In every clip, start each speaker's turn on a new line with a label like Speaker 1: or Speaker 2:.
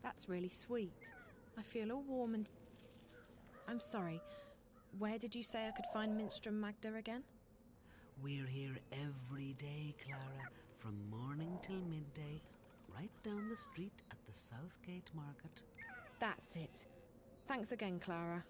Speaker 1: That's really sweet. I feel all warm and... I'm sorry, where did you say I could find Minstrel Magda again?
Speaker 2: We're here every day, Clara, from morning till midday, right down the street at the Southgate Market.
Speaker 1: That's it. Thanks again, Clara.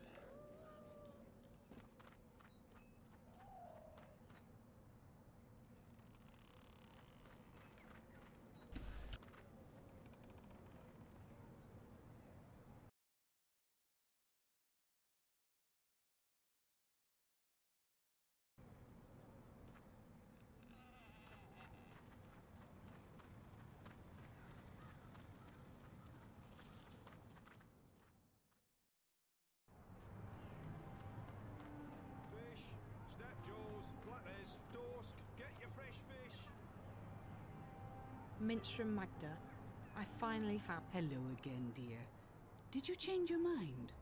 Speaker 3: Snapjaws, flappers, dorsk, get your fresh fish.
Speaker 1: Minstrel Magda, I finally found...
Speaker 4: Hello again, dear. Did you change your mind?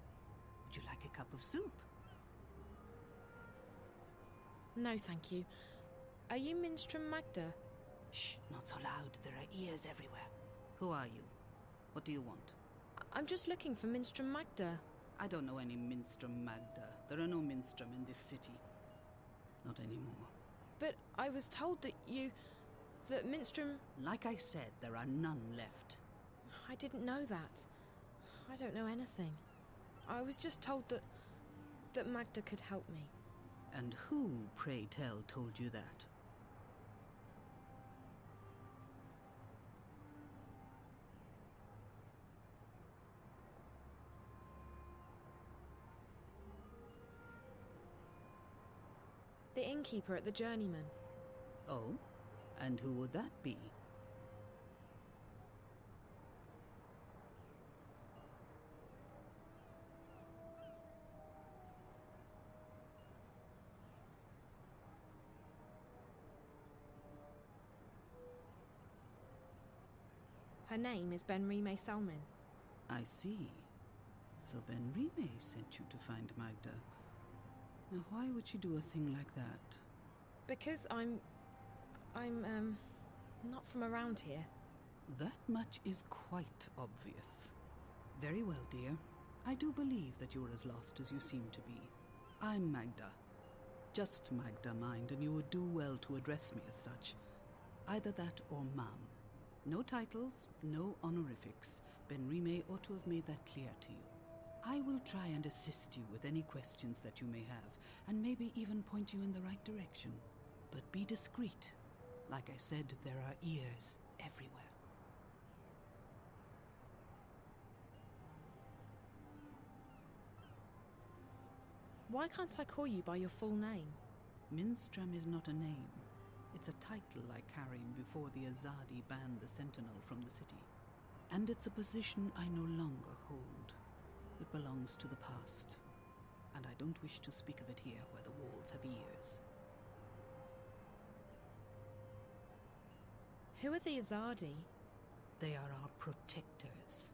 Speaker 4: Would you like a cup of soup?
Speaker 1: No, thank you. Are you Minstrel Magda?
Speaker 4: Shh, not so loud. There are ears everywhere. Who are you? What do you want?
Speaker 1: I'm just looking for Minstrel Magda.
Speaker 4: I don't know any Minstrel Magda. There are no Minstrom in this city. Not anymore.
Speaker 1: But I was told that Minstrom...
Speaker 4: Like I said, there are none left.
Speaker 1: I didn't know that. I don't know anything. I was just told that Magda could help me.
Speaker 4: And who, pray tell, told you that?
Speaker 1: The innkeeper at the Journeyman.
Speaker 4: Oh? And who would that be?
Speaker 1: Her name is Benrime Salmin.
Speaker 4: I see. So Benrime sent you to find Magda. Now why would she do a thing like that?
Speaker 1: Because I'm not from around here.
Speaker 4: That much is quite obvious. Very well, dear. I do believe that you're as lost as you seem to be. I'm Magda. Just Magda, mind, and you would do well to address me as such. Either that or ma'am. No titles, no honorifics. Benrime ought to have made that clear to you. I will try and assist you with any questions that you may have, and maybe even point you in the right direction. But be discreet. Like I said, there are ears everywhere.
Speaker 1: Why can't I call you by your full name?
Speaker 4: Minstrom is not a name. It's a title I carried before the Azadi banned the Sentinel from the city. And it's a position I no longer hold. It belongs to the past. And I don't wish to speak of it here where the walls have ears.
Speaker 1: Who are the Azadi?
Speaker 4: They are our protectors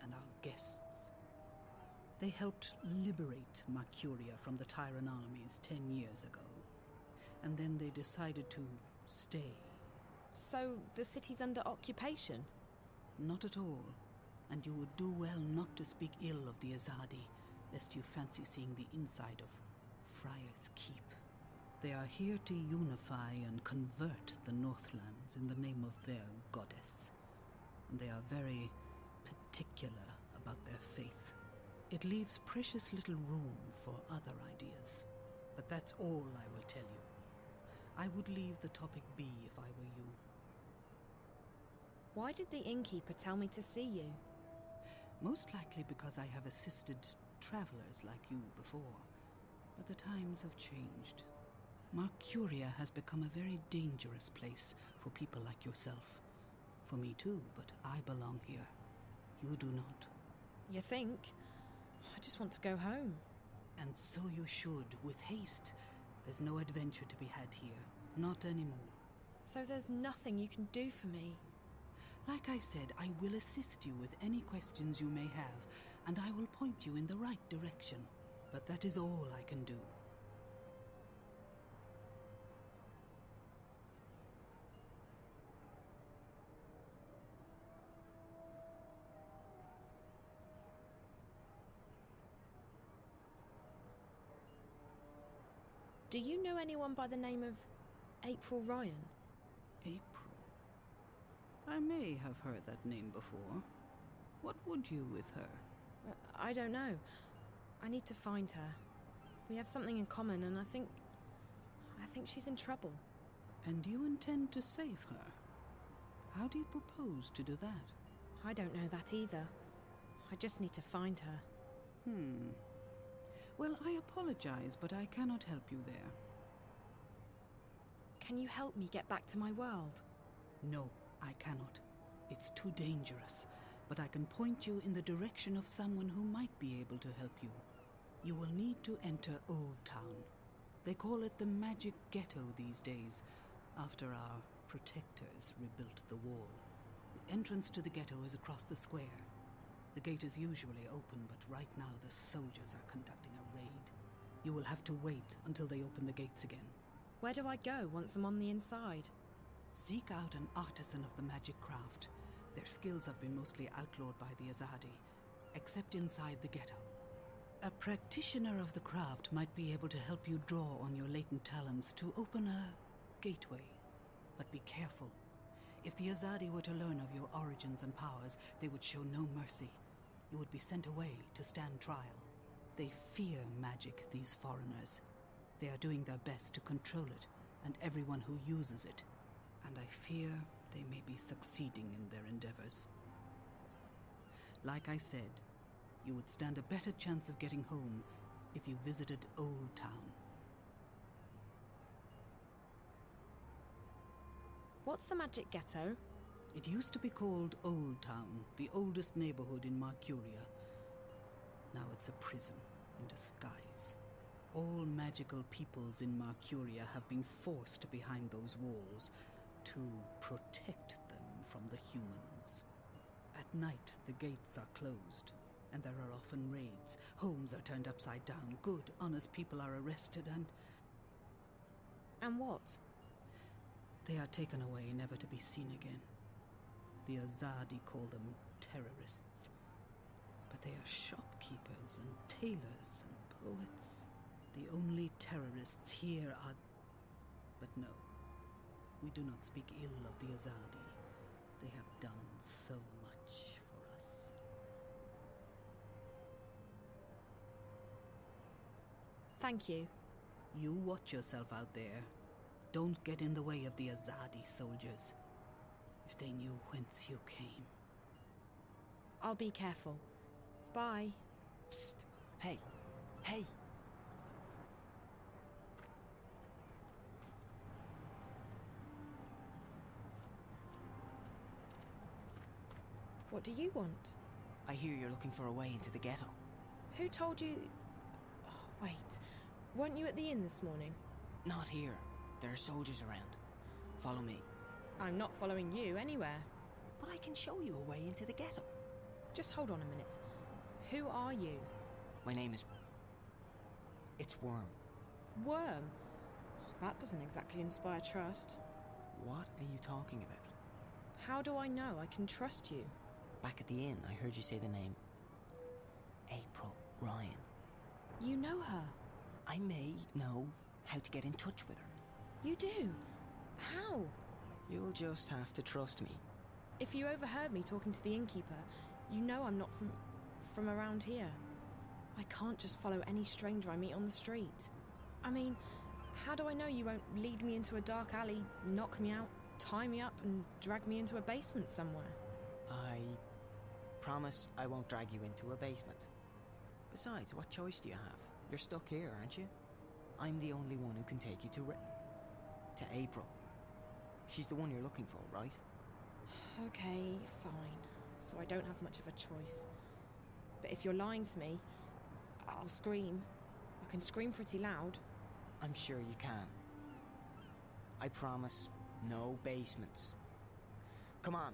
Speaker 4: and our guests. They helped liberate Mercuria from the Tyran armies 10 years ago. And then they decided to stay.
Speaker 1: So the city's under occupation?
Speaker 4: Not at all. And you would do well not to speak ill of the Azadi, lest you fancy seeing the inside of Friar's Keep. They are here to unify and convert the Northlands in the name of their goddess. And they are very particular about their faith. It leaves precious little room for other ideas. But that's all I will tell you. I would leave the topic be if I were you.
Speaker 1: Why did the innkeeper tell me to see you?
Speaker 4: Most likely because I have assisted travelers like you before. But the times have changed. Mercuria has become a very dangerous place for people like yourself. For me too, but I belong here. You do not.
Speaker 1: You think? I just want to go home.
Speaker 4: And so you should, with haste. There's no adventure to be had here. Not anymore.
Speaker 1: So there's nothing you can do for me?
Speaker 4: Like I said, I will assist you with any questions you may have, and I will point you in the right direction. But that is all I can do.
Speaker 1: Do you know anyone by the name of April Ryan?
Speaker 4: April? I may have heard that name before. What would you with her?
Speaker 1: I don't know. I need to find her. We have something in common, and I think she's in trouble.
Speaker 4: And you intend to save her? How do you propose to do that?
Speaker 1: I don't know that either. I just need to find her.
Speaker 4: Well, I apologize, but I cannot help you there.
Speaker 1: Can you help me get back to my world?
Speaker 4: No, I cannot. It's too dangerous. But I can point you in the direction of someone who might be able to help you. You will need to enter Old Town. They call it the Magic Ghetto these days, after our protectors rebuilt the wall. The entrance to the ghetto is across the square. The gate is usually open, but right now the soldiers are conducting a raid. You will have to wait until they open the gates again.
Speaker 1: Where do I go once I'm on the inside?
Speaker 4: Seek out an artisan of the magic craft. Their skills have been mostly outlawed by the Azadi, except inside the ghetto. A practitioner of the craft might be able to help you draw on your latent talents to open a gateway. But be careful. If the Azadi were to learn of your origins and powers, they would show no mercy. You would be sent away to stand trial. They fear magic, these foreigners. They are doing their best to control it, and everyone who uses it. And I fear they may be succeeding in their endeavors. Like I said, you would stand a better chance of getting home if you visited Old Town.
Speaker 1: What's the Magic Ghetto?
Speaker 4: It used to be called Old Town, the oldest neighborhood in Marcuria. Now it's a prison in disguise. All magical peoples in Marcuria have been forced behind those walls to protect them from the humans. At night, the gates are closed, and there are often raids. Homes are turned upside down. Good, honest people are arrested and...
Speaker 1: And what?
Speaker 4: They are taken away, never to be seen again. The Azadi call them terrorists. But they are shopkeepers and tailors and poets. The only terrorists here are... But no, we do not speak ill of the Azadi. They have done so much for us.
Speaker 1: Thank you.
Speaker 4: You watch yourself out there. Don't get in the way of the Azadi soldiers. If they knew whence you came.
Speaker 1: I'll be careful. Bye.
Speaker 5: Psst. Hey. Hey.
Speaker 1: What do you want?
Speaker 5: I hear you're looking for a way into the ghetto.
Speaker 1: Who told you... Oh, wait. Weren't you at the inn this morning?
Speaker 5: Not here. There are soldiers around. Follow me.
Speaker 1: I'm not following you anywhere.
Speaker 5: But I can show you a way into the ghetto.
Speaker 1: Just hold on a minute. Who are you?
Speaker 5: My name is... It's Worm.
Speaker 1: Worm? That doesn't exactly inspire trust.
Speaker 5: What are you talking about?
Speaker 1: How do I know I can trust you?
Speaker 5: Back at the inn, I heard you say the name... April Ryan.
Speaker 1: You know her?
Speaker 5: I may know how to get in touch with her.
Speaker 1: You do? How?
Speaker 5: You'll just have to trust me.
Speaker 1: If you overheard me talking to the innkeeper, you know I'm not from around here. I can't just follow any stranger I meet on the street. I mean, how do I know you won't lead me into a dark alley, knock me out, tie me up and drag me into a basement somewhere?
Speaker 5: I promise I won't drag you into a basement. Besides, what choice do you have? You're stuck here, aren't you? I'm the only one who can take you to April. She's the one you're looking for, right?
Speaker 1: Okay, fine. So I don't have much of a choice. But if you're lying to me, I'll scream. I can scream pretty loud.
Speaker 5: I'm sure you can. I promise, no basements. Come on.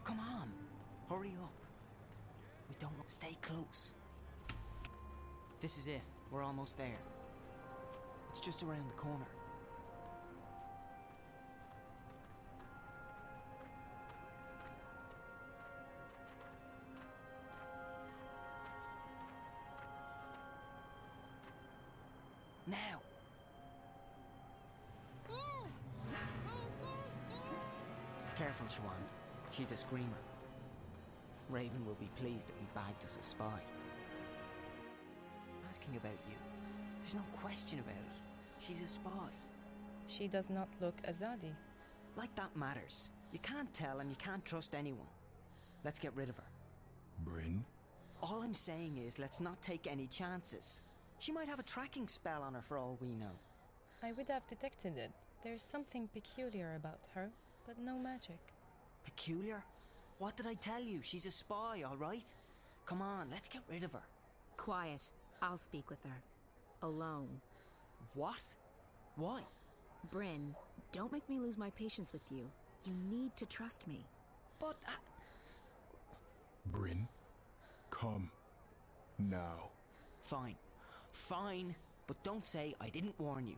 Speaker 5: Come on. Hurry up. We don't want... Stay close. This is it. We're almost there. It's just around the corner. Now! Careful, Siobhan. She's a screamer. Raven will be pleased that we bagged us a spy. Asking about you. There's no question about it. She's a spy.
Speaker 6: She does not look Azadi.
Speaker 5: Like that matters. You can't tell and you can't trust anyone. Let's get rid of her.
Speaker 7: Bryn?
Speaker 5: All I'm saying is let's not take any chances. She might have a tracking spell on her for all we know.
Speaker 6: I would have detected it. There's something peculiar about her, but no magic.
Speaker 5: Peculiar? What did I tell you? She's a spy, all right? Come on, let's get rid of her.
Speaker 8: Quiet. I'll speak with her. Alone.
Speaker 5: What? Why?
Speaker 8: Bryn, don't make me lose my patience with you. You need to trust me.
Speaker 5: But
Speaker 7: Bryn? Come. Now.
Speaker 5: Fine. Fine. But don't say I didn't warn you.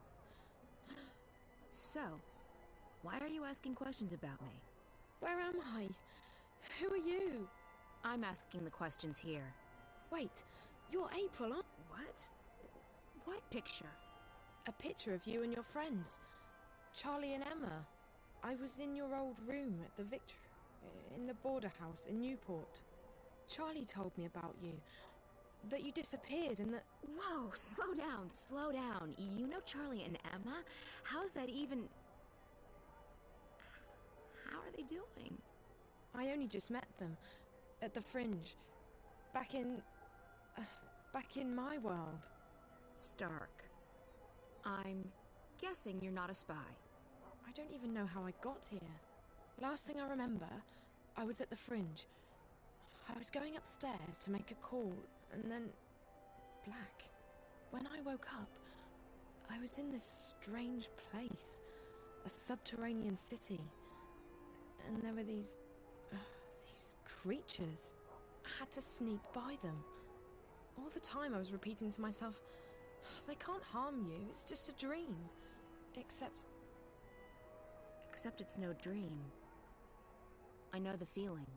Speaker 8: So, why are you asking questions about me?
Speaker 1: Where am I? Who are you?
Speaker 8: I'm asking the questions here.
Speaker 1: Wait, you're April, aren't
Speaker 8: What? What picture?
Speaker 1: A picture of you and your friends. Charlie and Emma. I was in your old room at the in the border house in Newport. Charlie told me about you. That you disappeared and that...
Speaker 8: Whoa, slow down, slow down. You know Charlie and Emma? How's that even... How are they doing?
Speaker 1: I only just met them. At the Fringe. Back in my world.
Speaker 8: Stark. I'm guessing you're not a spy.
Speaker 1: I don't even know how I got here. Last thing I remember, I was at the Fringe. I was going upstairs to make a call, and then... black. When I woke up, I was in this strange place. A subterranean city. And there were these creatures. I had to sneak by them. All the time I was repeating to myself, they can't harm you, it's just a dream. Except
Speaker 8: it's no dream. I know the feeling.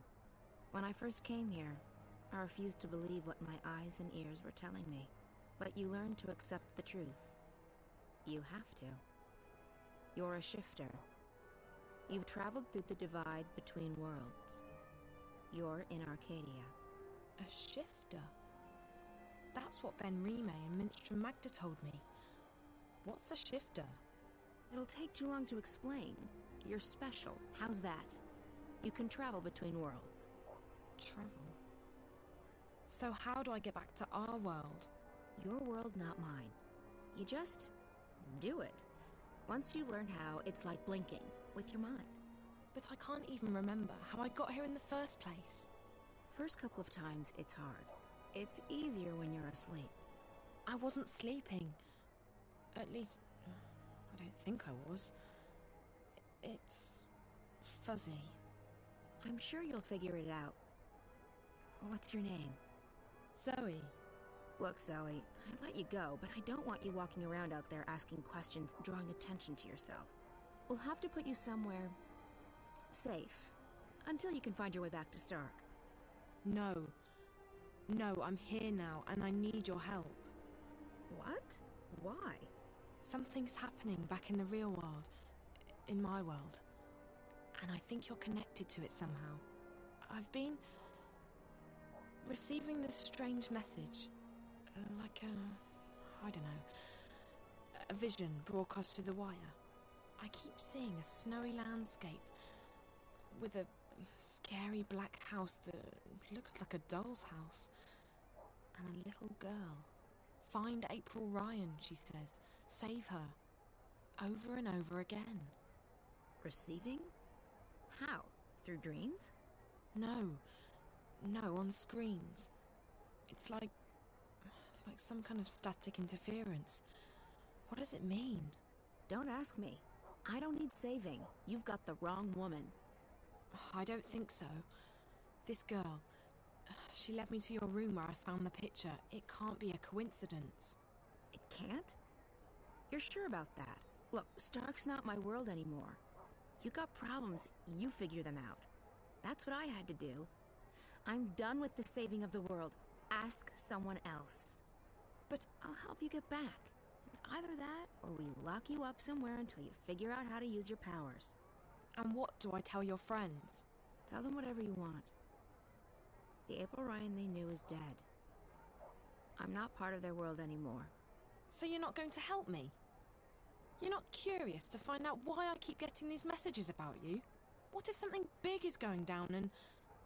Speaker 8: When I first came here, I refused to believe what my eyes and ears were telling me. But you learn to accept the truth. You have to. You're a shifter. You've traveled through the divide between worlds. You're in Arcadia.
Speaker 1: a shifter. That's what Ben Rime and Minstrom Magda told me. What's a shifter?
Speaker 8: It'll take too long to explain. You're special. How's that? You can travel between worlds.
Speaker 1: Travel? So how do I get back to our world?
Speaker 8: Your world, not mine. You just do it. Once you learn how, it's like blinking with your mind.
Speaker 1: But I can't even remember how I got here in the first place.
Speaker 8: First couple of times, it's hard. It's easier when you're asleep.
Speaker 1: I wasn't sleeping. At least, I don't think I was. It's fuzzy.
Speaker 8: I'm sure you'll figure it out. What's your name?
Speaker 1: Zoe.
Speaker 8: Look, Zoe, I'd let you go, but I don't want you walking around out there asking questions, drawing attention to yourself. We'll have to put you somewhere safe, until you can find your way back to Stark.
Speaker 1: No. No, I'm here now, and I need your help.
Speaker 8: What? Why?
Speaker 1: Something's happening back in the real world. In my world. And I think you're connected to it somehow. I've been receiving this strange message. Like I don't know, a vision broadcast through the wire. I keep seeing a snowy landscape with a scary black house that looks like a doll's house. And a little girl. Find April Ryan, she says. Save her. Over and over again.
Speaker 8: Receiving? How? Through dreams?
Speaker 1: No. No, on screens. It's like some kind of static interference. What does it mean?
Speaker 8: Don't ask me. I don't need saving. You've got the wrong woman.
Speaker 1: I don't think so. This girl, she led me to your room where I found the picture. It can't be a coincidence.
Speaker 8: It can't? You're sure about that? Look, Stark's not my world anymore. You got problems, you figure them out. That's what I had to do. I'm done with the saving of the world. Ask someone else.
Speaker 1: But
Speaker 8: I'll help you get back. It's either that, or we lock you up somewhere until you figure out how to use your powers.
Speaker 1: And what do I tell your friends?
Speaker 8: Tell them whatever you want. The April Ryan they knew is dead. I'm not part of their world anymore.
Speaker 1: So you're not going to help me? You're not curious to find out why I keep getting these messages about you? What if something big is going down and...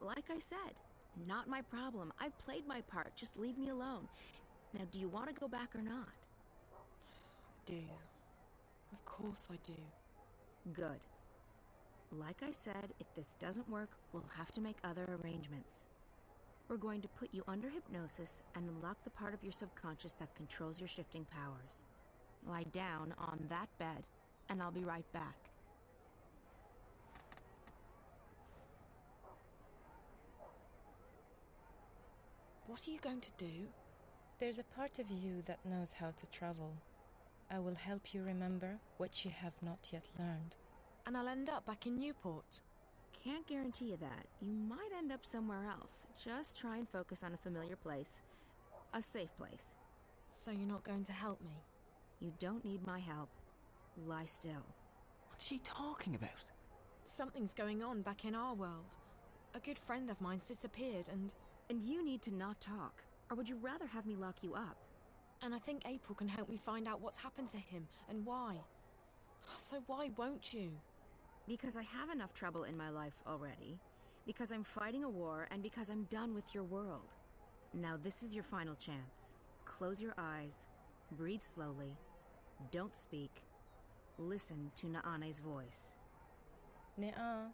Speaker 8: Like I said, not my problem. I've played my part. Just leave me alone. Now, do you want to go back or not?
Speaker 1: I do. Of course I do.
Speaker 8: Good. Like I said, if this doesn't work, we'll have to make other arrangements. We're going to put you under hypnosis and unlock the part of your subconscious that controls your shifting powers. Lie down on that bed, and I'll be right back.
Speaker 1: What are you going to do?
Speaker 6: There's a part of you that knows how to travel. I will help you remember what you have not yet learned.
Speaker 1: And I'll end up back in Newport.
Speaker 8: Can't guarantee you that. You might end up somewhere else. Just try and focus on a familiar place. A safe place.
Speaker 1: So you're not going to help me?
Speaker 8: You don't need my help. Lie still.
Speaker 5: What's she talking about?
Speaker 1: Something's going on back in our world. A good friend of mine's disappeared and
Speaker 8: you need to not talk. Or would you rather have me lock you up?
Speaker 1: I think April can help me find out what's happened to him and why. So why won't you?
Speaker 8: Because I have enough trouble in my life already. Because I'm fighting a war and because I'm done with your world. Now this is your final chance. Close your eyes. Breathe slowly. Don't speak. Listen to Naane's voice.
Speaker 6: Ne'a,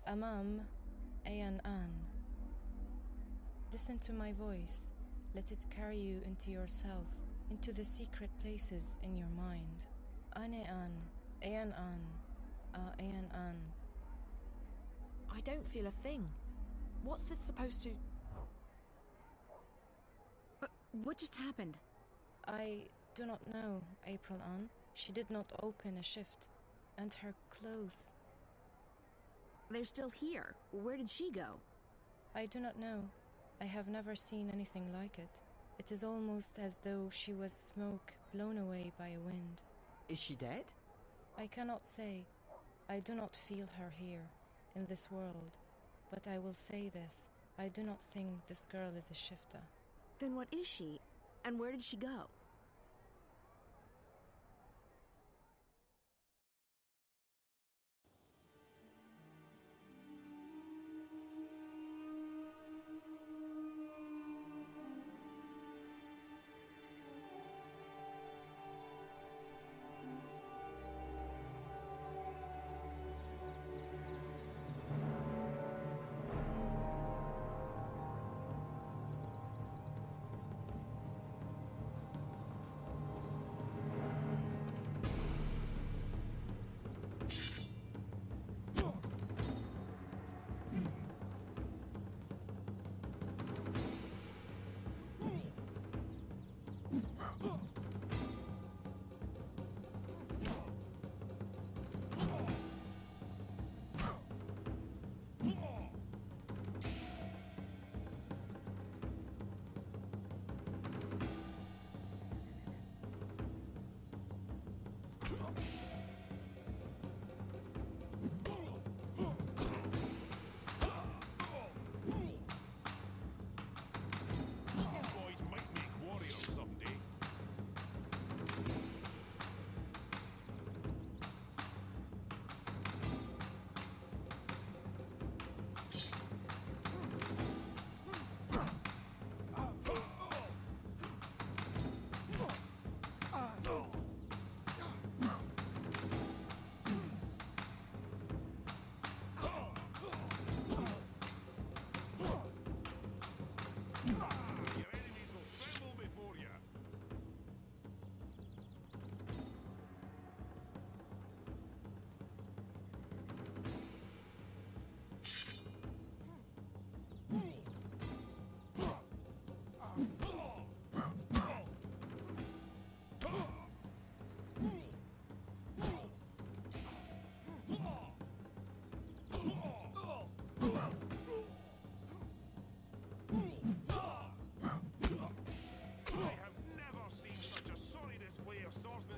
Speaker 6: Amam, Ayan An. Listen to my voice. Let it carry you into yourself, into the secret places in your mind. Ane An, Ayan An, Ayan An.
Speaker 1: I don't feel a thing. What's this supposed to...
Speaker 8: What just happened?
Speaker 6: I do not know, April An. She did not open a shift. And her clothes.
Speaker 8: They're still here. Where did she go?
Speaker 6: I do not know. I have never seen anything like it. It is almost as though she was smoke blown away by a wind.
Speaker 5: Is she dead?
Speaker 6: I cannot say. I do not feel her here, in this world. But I will say this. I do not think this girl is a shifter.
Speaker 8: Then what is she? And where did she go?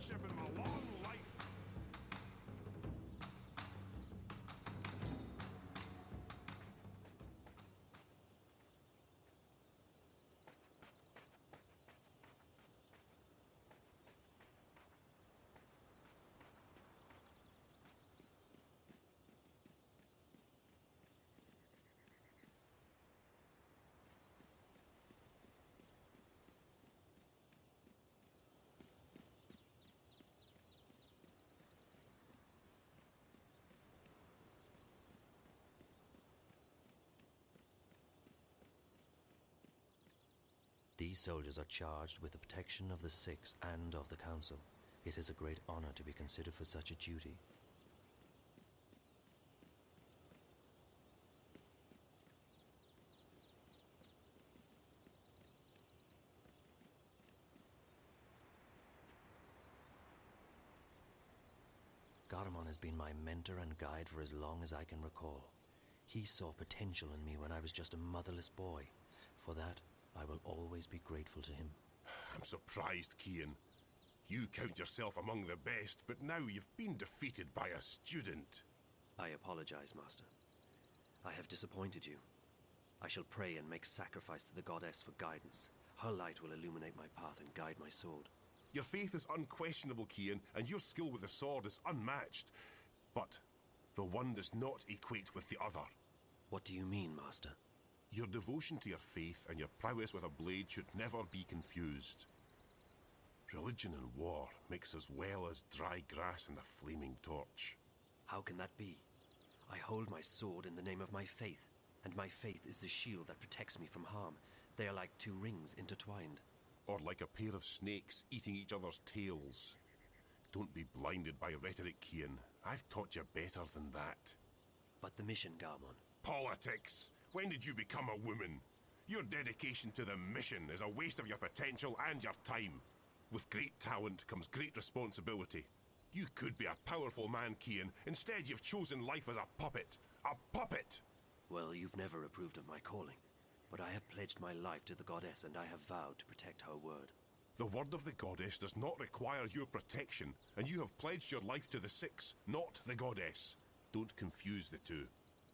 Speaker 3: spaceship in my long life.
Speaker 9: These soldiers are charged with the protection of the Six and of the Council. It is a great honor to be considered for such a duty. Garamon has been my mentor and guide for as long as I can recall. He saw potential in me when I was just a motherless boy. For that, I will always be grateful to him.
Speaker 3: I'm surprised, Kian. You count yourself among the best, but now you've been defeated by a student.
Speaker 9: I apologize, Master. I have disappointed you. I shall pray and make sacrifice to the goddess for guidance. Her light will illuminate my path and guide my sword.
Speaker 3: Your faith is unquestionable, Kian, and your skill with the sword is unmatched. But the one does not equate with the other.
Speaker 9: What do you mean, Master?
Speaker 3: Your devotion to your faith and your prowess with a blade should never be confused. Religion and war mix as well as dry grass and a flaming torch.
Speaker 9: How can that be? I hold my sword in the name of my faith, and my faith is the shield that protects me from harm. They are like two rings intertwined.
Speaker 3: Or like a pair of snakes eating each other's tails. Don't be blinded by rhetoric, Kian. I've taught you better than that.
Speaker 9: But the mission, Garmon.
Speaker 3: Politics! When did you become a woman? Your dedication to the mission is a waste of your potential and your time. With great talent comes great responsibility. You could be a powerful man, Kian. Instead, you've chosen life as a puppet. A puppet!
Speaker 9: Well, you've never approved of my calling. But I have pledged my life to the goddess, and I have vowed to protect her word.
Speaker 3: The word of the goddess does not require your protection, and you have pledged your life to the Six, not the goddess. Don't confuse the two.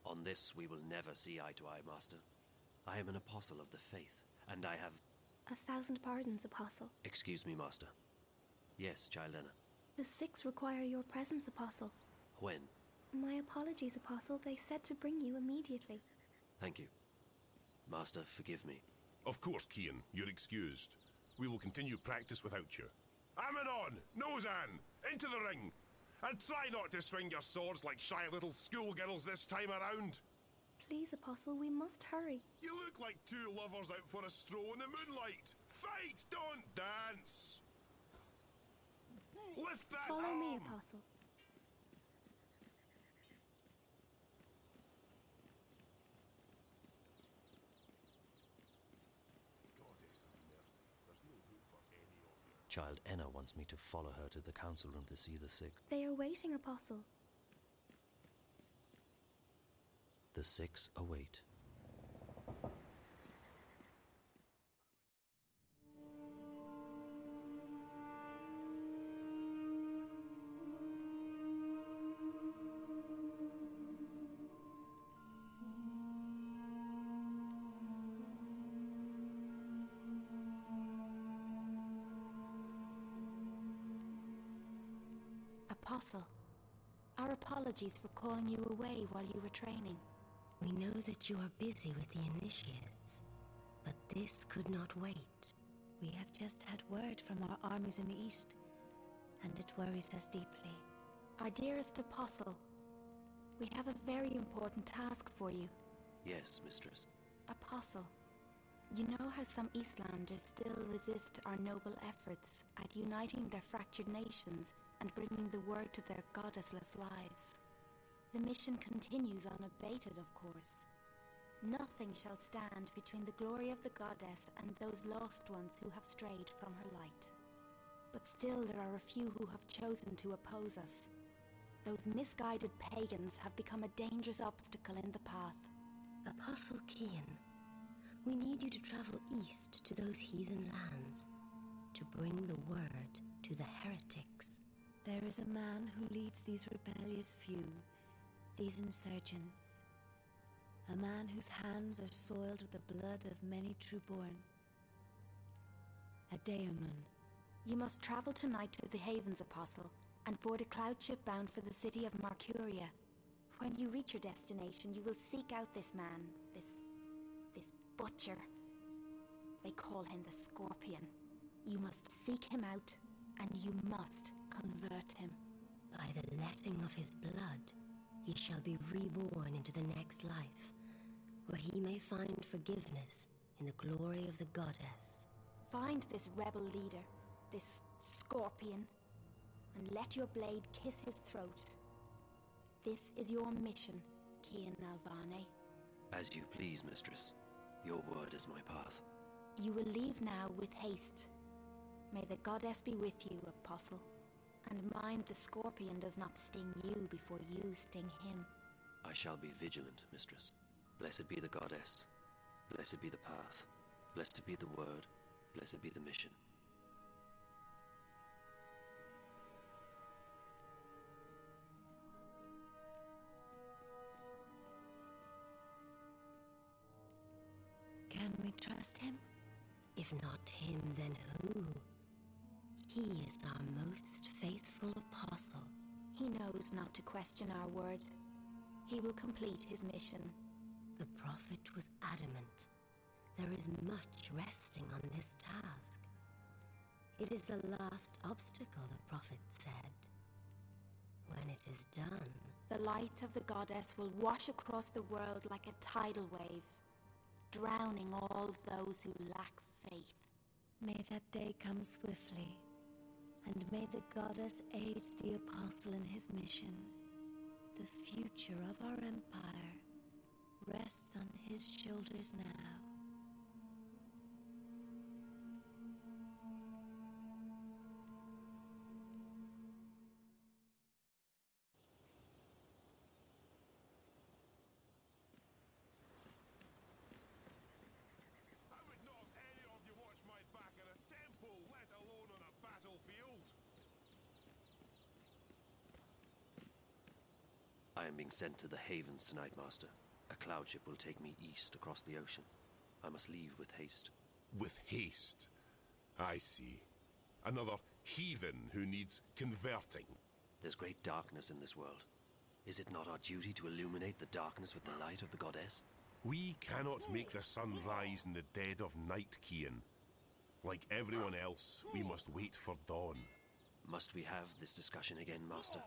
Speaker 9: On this, we will never see eye to eye, Master. I am an apostle of the faith, and I have...
Speaker 10: 1,000 pardons, Apostle.
Speaker 9: Excuse me, Master. Yes, Childena.
Speaker 10: The Six require your presence, Apostle.
Speaker 9: When?
Speaker 10: My apologies, Apostle. They said to bring you immediately.
Speaker 9: Thank you. Master, forgive me.
Speaker 3: Of course, Kian. You're excused. We will continue practice without you. Amidon! Nozan! Into the ring! And try not to swing your swords like shy little schoolgirls this time around.
Speaker 10: Please, Apostle, we must hurry.
Speaker 3: You look like two lovers out for a stroll in the moonlight. Fight, don't dance. Lift that
Speaker 10: Follow
Speaker 3: arm.
Speaker 10: me, Apostle.
Speaker 3: Goddess of mercy, there's no hope for any of you.
Speaker 9: Child Enna wants me to follow her to the council room to see the Six.
Speaker 10: They are waiting, Apostle.
Speaker 9: The Six await.
Speaker 8: Apostle, our apologies for calling you away while you were training.
Speaker 11: We know that you are busy with the initiates, but this could not wait.
Speaker 12: We have just had word from our armies in the east, and it worries us deeply.
Speaker 8: Our dearest Apostle, we have a very important task for you.
Speaker 9: Yes, mistress.
Speaker 8: Apostle, you know how some Eastlanders still resist our noble efforts at uniting their fractured nations and bringing the word to their goddessless lives. The mission continues unabated, of course. Nothing shall stand between the glory of the goddess and those lost ones who have strayed from her light. But still there are a few who have chosen to oppose us. Those misguided pagans have become a dangerous obstacle in the path.
Speaker 11: Apostle Kian, we need you to travel east to those heathen lands. to bring the word to the heretics.
Speaker 12: There is a man who leads these rebellious few, these insurgents. A man whose hands are soiled with the blood of many trueborn. A daemon.
Speaker 13: You must travel tonight to the Havens, Apostle, and board a cloud ship bound for the city of Marcuria. When you reach your destination, you will seek out this man, this butcher. They call him the Scorpion. You must seek him out, and you must convert him.
Speaker 11: By the letting of his blood, he shall be reborn into the next life, where he may find forgiveness in the glory of the goddess.
Speaker 13: Find this rebel leader, this Scorpion, and let your blade kiss his throat. This is your mission, Cian Alvane.
Speaker 9: As you please, mistress. Your word is my path.
Speaker 13: You will leave now with haste. May the goddess be with you, Apostle. And mind the Scorpion does not sting you before you sting him.
Speaker 9: I shall be vigilant, mistress. Blessed be the goddess. Blessed be the path. Blessed be the word. Blessed be the mission.
Speaker 12: Can we trust him?
Speaker 11: If not him, then who? He is our most faithful apostle.
Speaker 13: He knows not to question our word. He will complete his mission.
Speaker 11: The prophet was adamant. There is much resting on this task. It is the last obstacle, the prophet said. When it is done,
Speaker 13: the light of the goddess will wash across the world like a tidal wave, drowning all those who lack faith.
Speaker 12: May that day come swiftly, and may the goddess aid the apostle in his mission. The future of our empire rests on his shoulders now.
Speaker 9: I am being sent to the Havens tonight, Master. A cloud ship will take me east across the ocean. I must leave with haste.
Speaker 3: With haste? I see. Another heathen who needs converting.
Speaker 9: There's great darkness in this world. Is it not our duty to illuminate the darkness with the light of the goddess?
Speaker 3: We cannot make the sun rise in the dead of night, Cian. Like everyone else, we must wait for dawn.
Speaker 9: Must we have this discussion again, Master?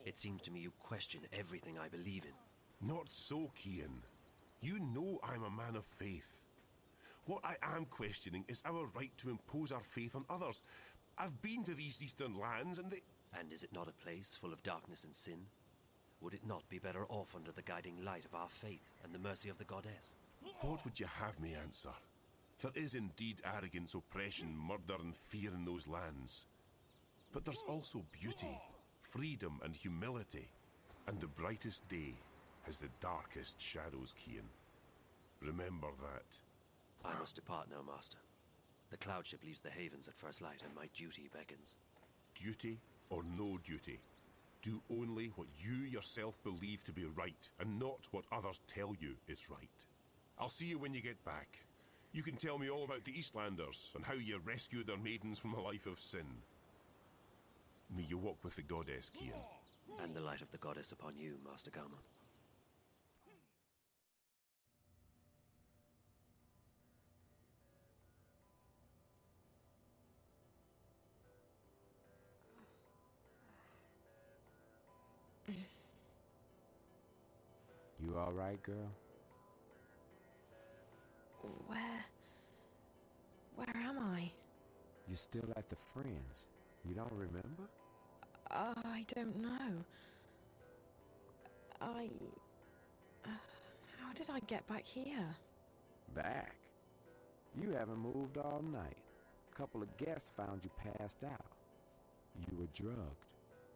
Speaker 9: It seems to me you question everything I believe in.
Speaker 3: Not so, Cian. You know I'm a man of faith. What I am questioning is our right to impose our faith on others. I've been to these eastern lands and they...
Speaker 9: And is it not a place full of darkness and sin? Would it not be better off under the guiding light of our faith and the mercy of the goddess?
Speaker 3: What would you have me answer? There is indeed arrogance, oppression, murder and fear in those lands. But there's also beauty, freedom and humility. And the brightest day has the darkest shadows, Cian. Remember that.
Speaker 9: I must depart now, Master. The cloud ship leaves the Havens at first light and my duty beckons.
Speaker 3: Duty or no duty? Do only what you yourself believe to be right and not what others tell you is right. I'll see you when you get back. You can tell me all about the Eastlanders and how you rescued their maidens from a life of sin. May you walk with the goddess, Cian.
Speaker 9: And the light of the goddess upon you, Master Galman.
Speaker 14: You all right, girl?
Speaker 1: Where am I?
Speaker 14: You're still at the Friends. You don't remember?
Speaker 1: I don't know. How did I get back here?
Speaker 14: Back? You haven't moved all night. A couple of guests found you passed out. You were drugged.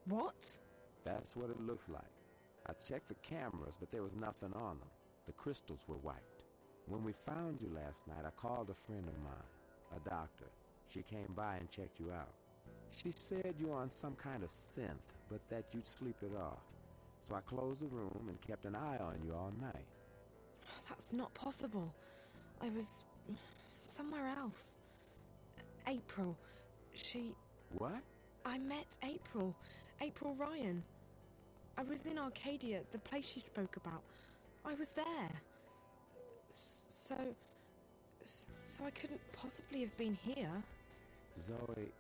Speaker 1: What?
Speaker 14: That's what it looks like. I checked the cameras, but there was nothing on them. The crystals were wiped. When we found you last night, I called a friend of mine, a doctor. She came by and checked you out. She said you were on some kind of synth, but that you'd sleep it off. So I closed the room and kept an eye on you all night.
Speaker 1: That's not possible. I was somewhere else. April, she...
Speaker 14: What?
Speaker 1: I met April. April Ryan. I was in Arcadia, the place she spoke about. I was there. So I couldn't possibly have been here.
Speaker 14: Zoe,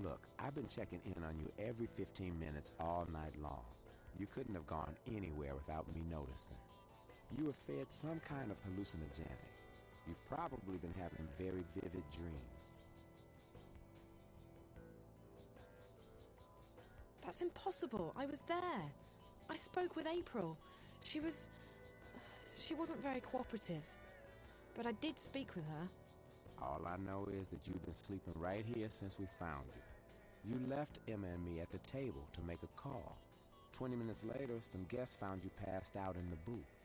Speaker 14: look, I've been checking in on you every 15 minutes all night long. You couldn't have gone anywhere without me noticing. You were fed some kind of hallucinogenic. You've probably been having very vivid dreams.
Speaker 1: That's impossible. I was there. I spoke with April. She wasn't very cooperative. But I did speak with her.
Speaker 14: All I know is that you've been sleeping right here since we found you. You left Emma and me at the table to make a call. 20 minutes later, some guests found you passed out in the booth.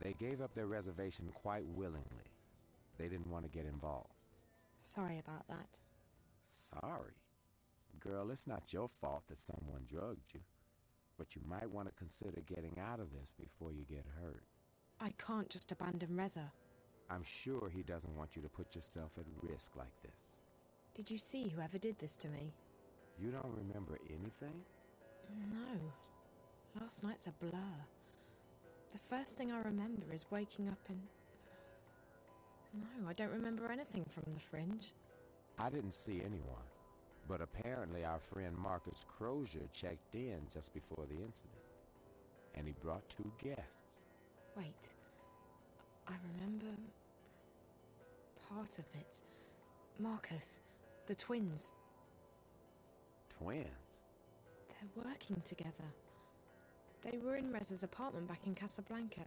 Speaker 14: They gave up their reservation quite willingly. They didn't want to get involved.
Speaker 1: Sorry about that.
Speaker 14: Sorry? Girl, it's not your fault that someone drugged you. But you might want to consider getting out of this before you get hurt.
Speaker 1: I can't just abandon Reza.
Speaker 14: I'm sure he doesn't want you to put yourself at risk like this.
Speaker 1: Did you see whoever did this to me?
Speaker 14: You don't remember anything?
Speaker 1: No. Last night's a blur. The first thing I remember is waking up and... No, I don't remember anything from the Fringe.
Speaker 14: I didn't see anyone. But apparently our friend Marcus Crozier checked in just before the incident. And he brought 2 guests.
Speaker 1: Wait. I remember... part of it. Marcus. The twins.
Speaker 14: Twins?
Speaker 1: They're working together. They were in Reza's apartment back in Casablanca,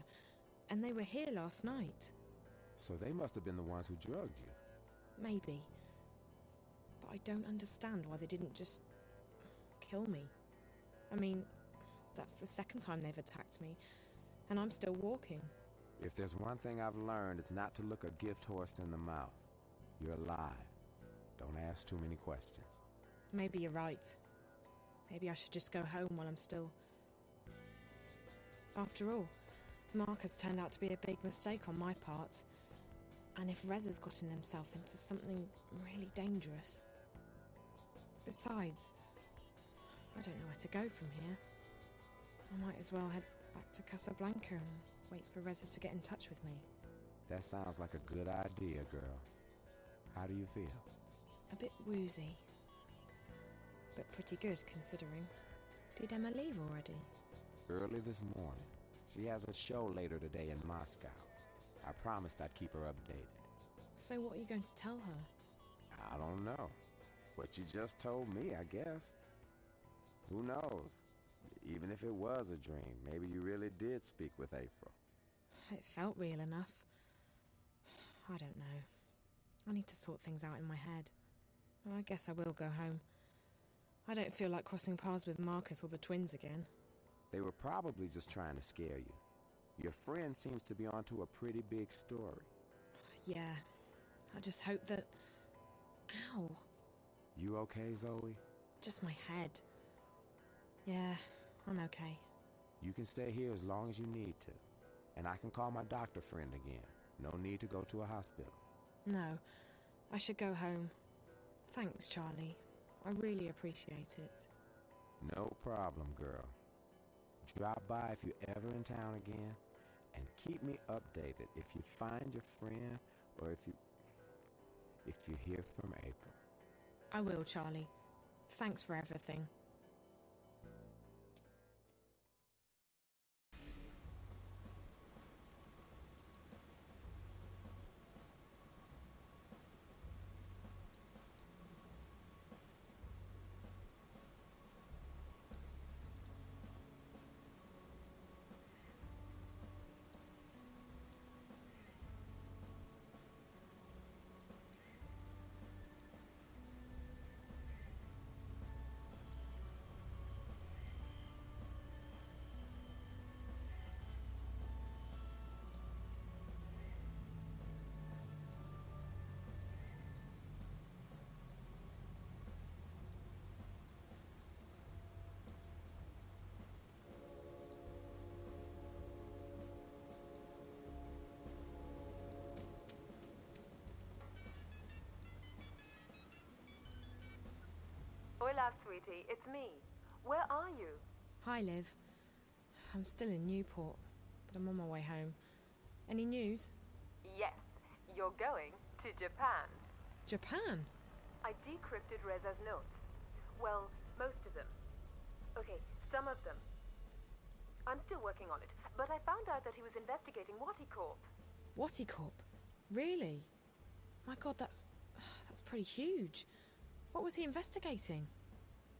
Speaker 1: and they were here last night.
Speaker 14: So they must have been the ones who drugged you.
Speaker 1: Maybe. But I don't understand why they didn't just... kill me. I mean, that's the second time they've attacked me, and I'm still walking.
Speaker 14: If there's one thing I've learned, it's not to look a gift horse in the mouth. You're alive. Don't ask too many questions.
Speaker 1: Maybe you're right. Maybe I should just go home while I'm still... After all, Marcus turned out to be a big mistake on my part. And if Reza's gotten himself into something really dangerous... Besides, I don't know where to go from here. I might as well head back to Casablanca and wait for Reza to get in touch with me.
Speaker 14: That sounds like a good idea, girl. How do you feel?
Speaker 1: A bit woozy. But pretty good, considering. Did Emma leave already?
Speaker 14: Early this morning. She has a show later today in Moscow. I promised I'd keep her updated.
Speaker 1: So what are you going to tell her?
Speaker 14: I don't know. What you just told me, I guess. Who knows? Even if it was a dream, maybe you really did speak with April.
Speaker 1: It felt real enough. I don't know. I need to sort things out in my head. I guess I will go home. I don't feel like crossing paths with Marcus or the twins again.
Speaker 14: They were probably just trying to scare you. Your friend seems to be onto a pretty big story.
Speaker 1: Yeah. I just hope that... Ow.
Speaker 14: You okay, Zoe?
Speaker 1: Just my head. Yeah, I'm okay.
Speaker 14: You can stay here as long as you need to. And I can call my doctor friend again. No need to go to a hospital.
Speaker 1: No, I should go home. Thanks, Charlie. I really appreciate it.
Speaker 14: No problem, girl. Drop by if you're ever in town again, and keep me updated if you find your friend or if you hear from April.
Speaker 1: I will, Charlie. Thanks for everything.
Speaker 15: Hola, sweetie. It's me. Where are you?
Speaker 1: Hi, Liv. I'm still in Newport, but I'm on my way home. Any news?
Speaker 15: Yes, you're going to Japan.
Speaker 1: Japan?
Speaker 15: I decrypted Reza's notes. Well, most of them. Okay, some of them. I'm still working on it, but I found out that he was investigating Waticorp.
Speaker 1: Waticorp? Really? My God, that's pretty huge. What was he investigating?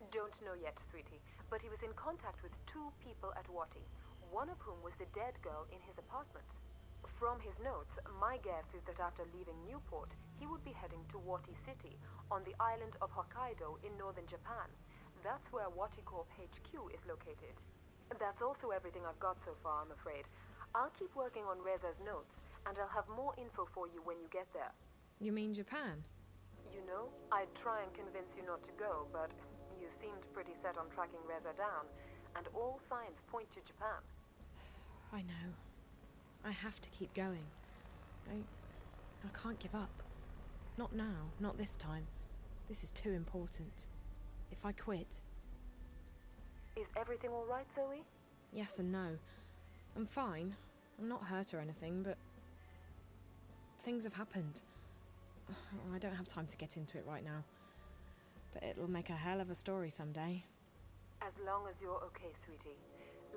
Speaker 15: Don't know yet, sweetie, but he was in contact with 2 people at Wati, one of whom was the dead girl in his apartment. From his notes, my guess is that after leaving Newport, he would be heading to Wati City, on the island of Hokkaido in northern Japan. That's where Waticorp HQ is located. That's also everything I've got so far, I'm afraid. I'll keep working on Reza's notes, and I'll have more info for you when you get there.
Speaker 1: You mean Japan?
Speaker 15: You know, I'd try and convince you not to go, but you seemed pretty set on tracking Reza down, and all signs point to Japan.
Speaker 1: I know. I have to keep going. I can't give up. Not now, not this time. This is too important. If I quit...
Speaker 15: Is everything all right, Zoe?
Speaker 1: Yes and no. I'm fine. I'm not hurt or anything, but... things have happened. I don't have time to get into it right now. But it'll make a hell of a story someday.
Speaker 15: As long as you're okay, sweetie.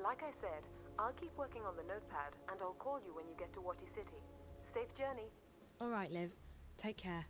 Speaker 15: Like I said, I'll keep working on the notepad, and I'll call you when you get to Wati City. Safe journey.
Speaker 1: All right, Liv. Take care.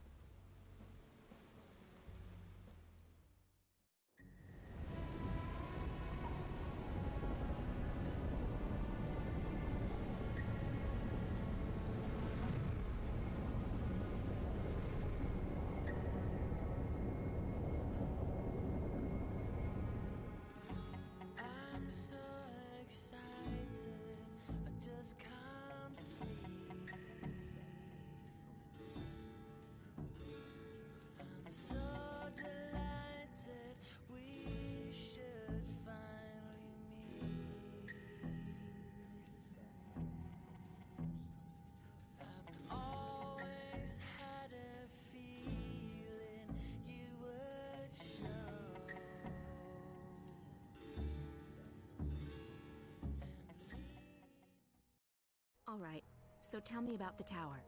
Speaker 8: All right, so tell me about the tower.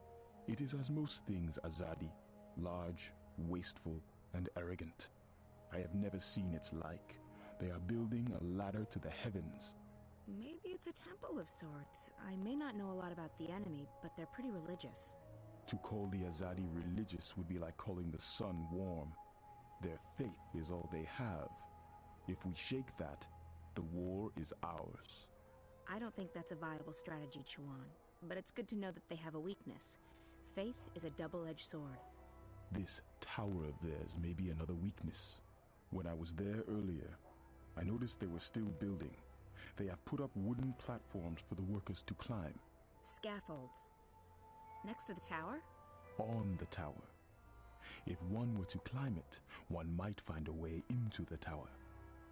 Speaker 7: It is as most things, Azadi. Large, wasteful, and arrogant. I have never seen its like. They are building a ladder to the heavens.
Speaker 8: Maybe it's a temple of sorts. I may not know a lot about the enemy, but they're pretty religious.
Speaker 7: To call the Azadi religious would be like calling the sun warm. Their faith is all they have. If we shake that, the war is ours.
Speaker 8: I don't think that's a viable strategy, Chuan, but it's good to know that they have a weakness. Faith is a double-edged sword.
Speaker 7: This tower of theirs may be another weakness. When I was there earlier, I noticed they were still building. They have put up wooden platforms for the workers to climb.
Speaker 8: Scaffolds. Next to the tower?
Speaker 7: On the tower. If one were to climb it, one might find a way into the tower.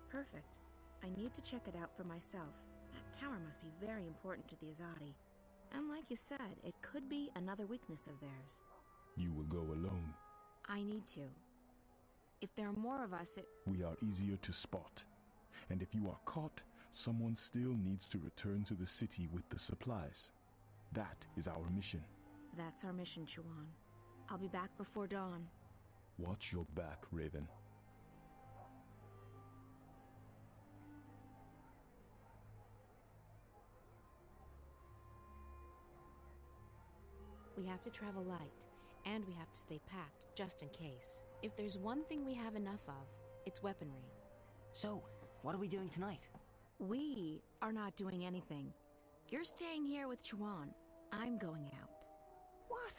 Speaker 8: Perfect. I need to check it out for myself. That tower must be very important to the Azadi. And like you said, it could be another weakness of theirs.
Speaker 7: You will go alone.
Speaker 8: I need to. If there are more of us,
Speaker 7: We are easier to spot. And if you are caught, someone still needs to return to the city with the supplies. That is our mission.
Speaker 8: That's our mission, Chuan. I'll be back before dawn.
Speaker 7: Watch your back, Raven.
Speaker 8: We have to travel light, and we have to stay packed, just in case. If there's one thing we have enough of, it's weaponry.
Speaker 5: So, what are we doing tonight?
Speaker 8: We are not doing anything. You're staying here with Chuan. I'm going out.
Speaker 5: What?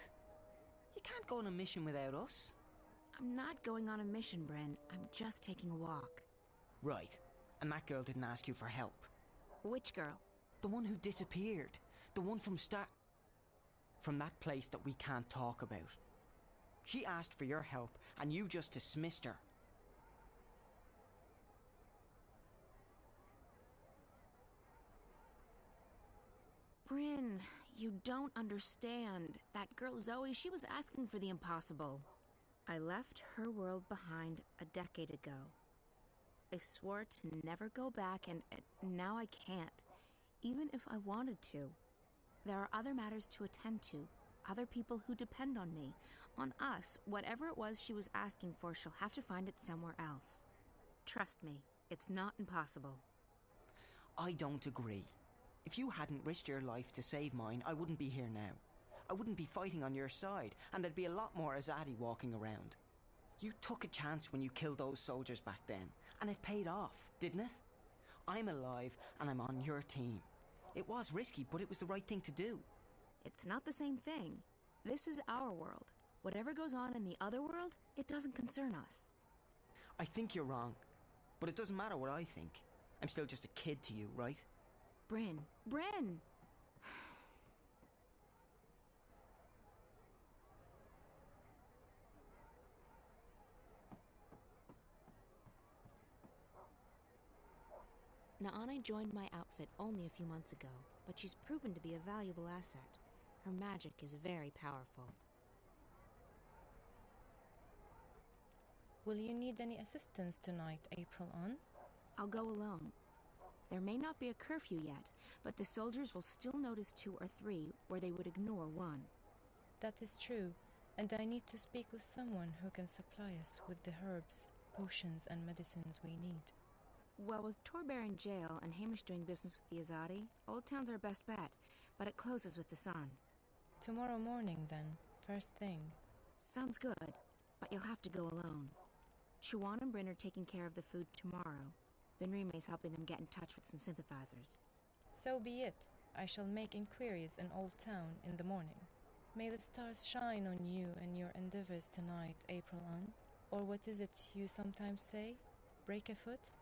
Speaker 5: You can't go on a mission without us.
Speaker 8: I'm not going on a mission, Bryn. I'm just taking a walk.
Speaker 5: Right. And that girl didn't ask you for help.
Speaker 8: Which girl?
Speaker 5: The one who disappeared. The one from that place that we can't talk about. She asked for your help, and you just dismissed her.
Speaker 8: Bryn, you don't understand. That girl Zoe, she was asking for the impossible. I left her world behind a decade ago.
Speaker 13: I swore to never go back, and now I can't. Even if I wanted to. There are other matters to attend to, other people who depend on me, on us. Whatever it was she was asking for, she'll have to find it somewhere else. Trust me, it's not impossible.
Speaker 5: I don't agree. If you hadn't risked your life to save mine, I wouldn't be here now. I wouldn't be fighting on your side, and there'd be a lot more Azadi walking around. You took a chance when you killed those soldiers back then, and it paid off, didn't it? I'm alive, and I'm on your team. It was risky, but it was the right thing to do.
Speaker 13: It's not the same thing. This is our world. Whatever goes on in the other world, it doesn't concern us.
Speaker 5: I think you're wrong, but it doesn't matter what I think. I'm still just a kid to you, right?
Speaker 13: Bryn! Bryn! Naane joined my outfit only a few months ago, but she's proven to be a valuable asset. Her magic is very powerful.
Speaker 6: Will you need any assistance tonight, April Ann?
Speaker 13: I'll go alone. There may not be a curfew yet, but the soldiers will still notice 2 or 3 where they would ignore 1.
Speaker 6: That is true, and I need to speak with someone who can supply us with the herbs, potions, and medicines we need.
Speaker 13: Well, with Torbear in jail and Hamish doing business with the Azadi, Old Town's our best bet, but it closes with the sun.
Speaker 6: Tomorrow morning, then, first thing.
Speaker 13: Sounds good, but you'll have to go alone. Chuan and Bryn are taking care of the food tomorrow. Benrime's helping them get in touch with some sympathizers.
Speaker 6: So be it. I shall make inquiries in Old Town in the morning. May the stars shine on you and your endeavors tonight, April Ann. Or what is it you sometimes say? Break a foot?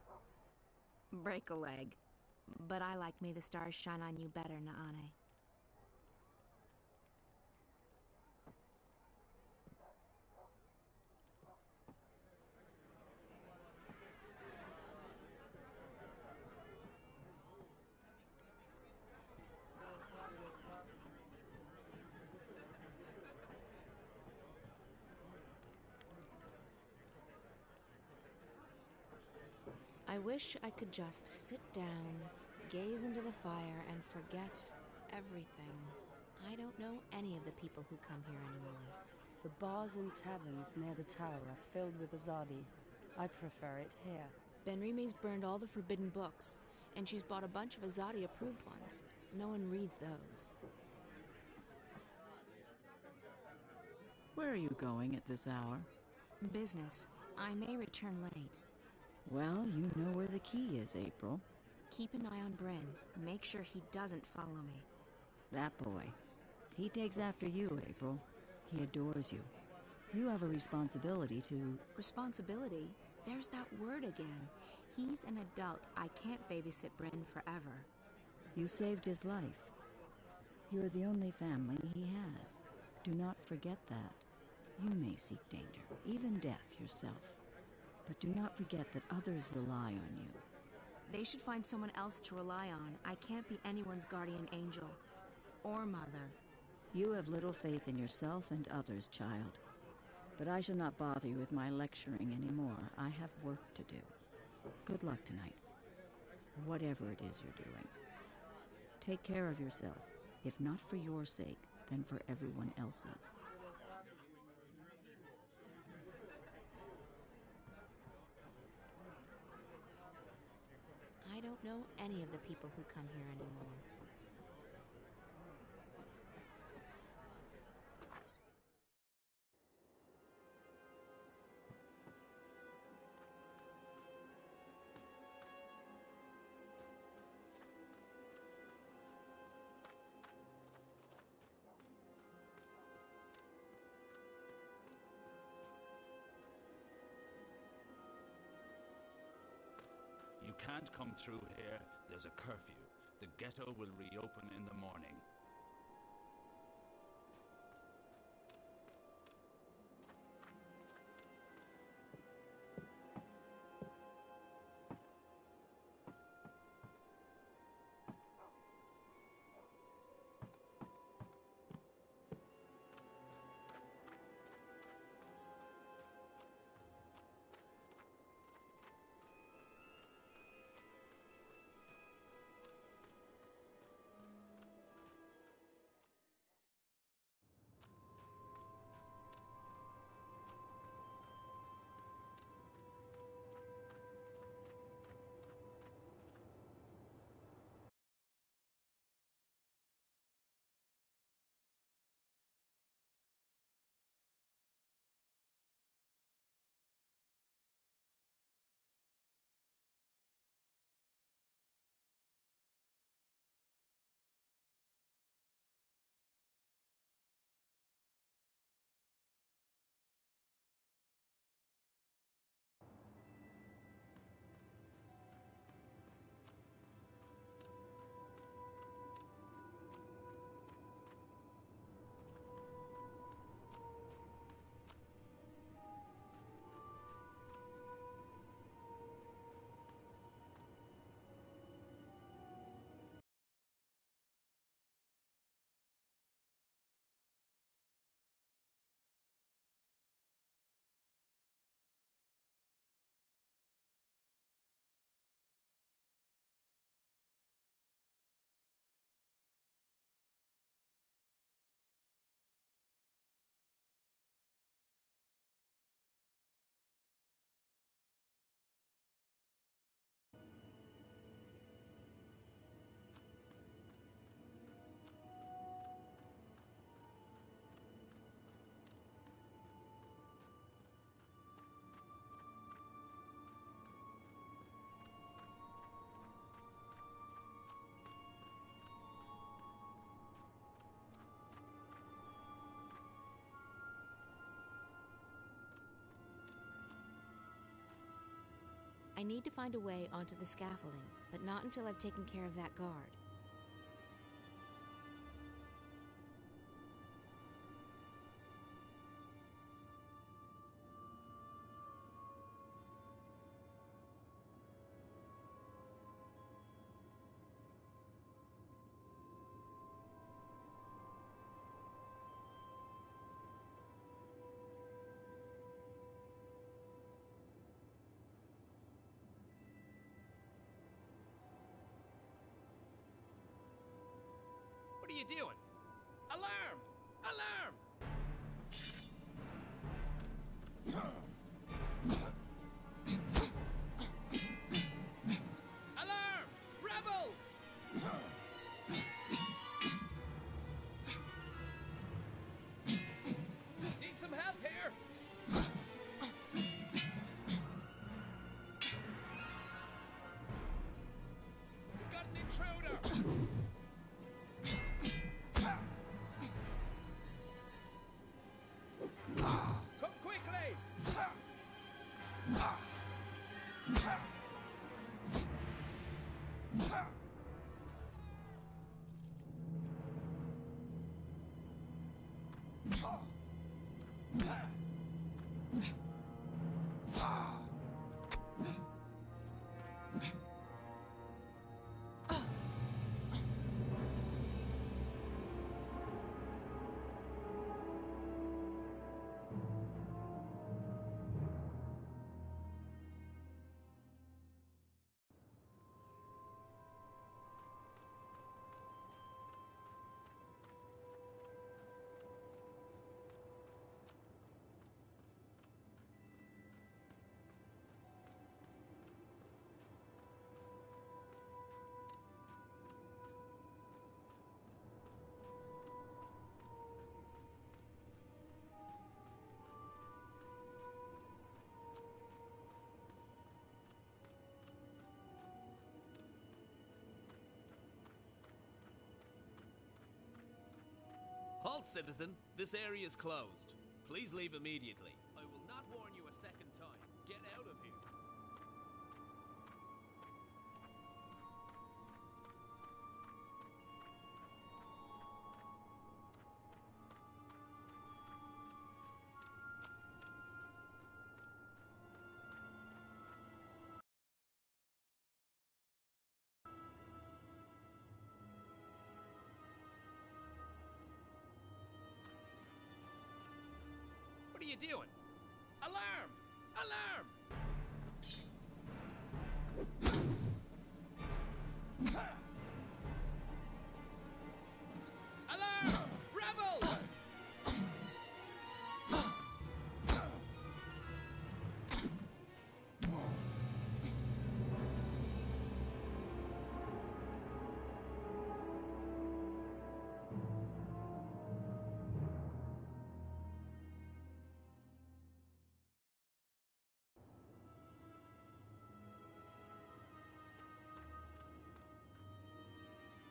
Speaker 13: Break a leg. But I like may the stars shine on you better, Naane. I wish I could just sit down, gaze into the fire, and forget everything. I don't know any of the people who come here anymore.
Speaker 16: The bars and taverns near the tower are filled with Azadi. I prefer it here.
Speaker 13: Benrime's burned all the forbidden books, and she's bought a bunch of Azadi-approved ones. No one reads those.
Speaker 17: Where are you going at this hour?
Speaker 13: Business. I may return late.
Speaker 17: Well, you know where the key is, April.
Speaker 13: Keep an eye on Bryn. Make sure he doesn't follow me.
Speaker 17: That boy. He takes after you, April. He adores you. You have a responsibility to...
Speaker 13: Responsibility? There's that word again. He's an adult. I can't babysit Bryn forever.
Speaker 17: You saved his life. You're the only family he has. Do not forget that. You may seek danger, even death yourself. But do not forget that others rely on you.
Speaker 13: They should find someone else to rely on. I can't be anyone's guardian angel. Or mother.
Speaker 17: You have little faith in yourself and others, child. But I shall not bother you with my lecturing anymore. I have work to do. Good luck tonight. Whatever it is you're doing. Take care of yourself. If not for your sake, then for everyone else's.
Speaker 13: I don't know any of the people who come here anymore.
Speaker 18: You can't come through here. There's a curfew. The ghetto will reopen in the morning.
Speaker 8: I need to find a way onto the scaffolding, but not until I've taken care of that guard.
Speaker 19: What are you doing? Alarm! Alarm! Alarm! Rebels! Need some help here? We've got an intruder! Come quickly! Halt, citizen. This area is closed. Please leave immediately. I will not warn you a second time. Get out of here. What are you doing? Alarm! Alarm! Alarm! Rebels!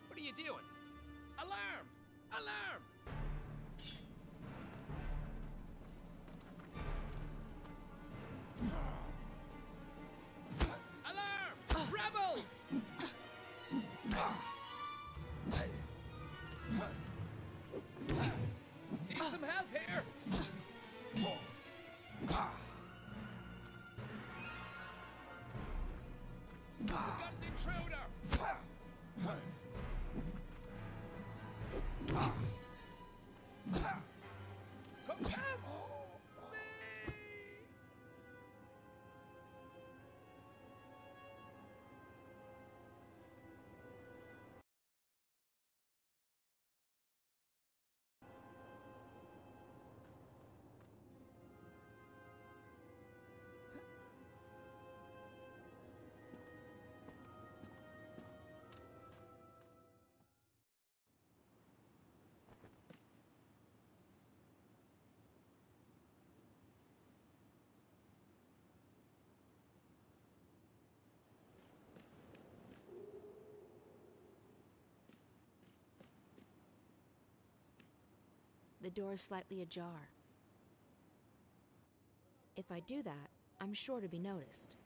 Speaker 19: What are you doing? Alarm! Alarm! Alarm! Rebels! Need some help here! We've got an intruder! Come help me!
Speaker 8: The door is slightly ajar. If I do that, I'm sure to be noticed.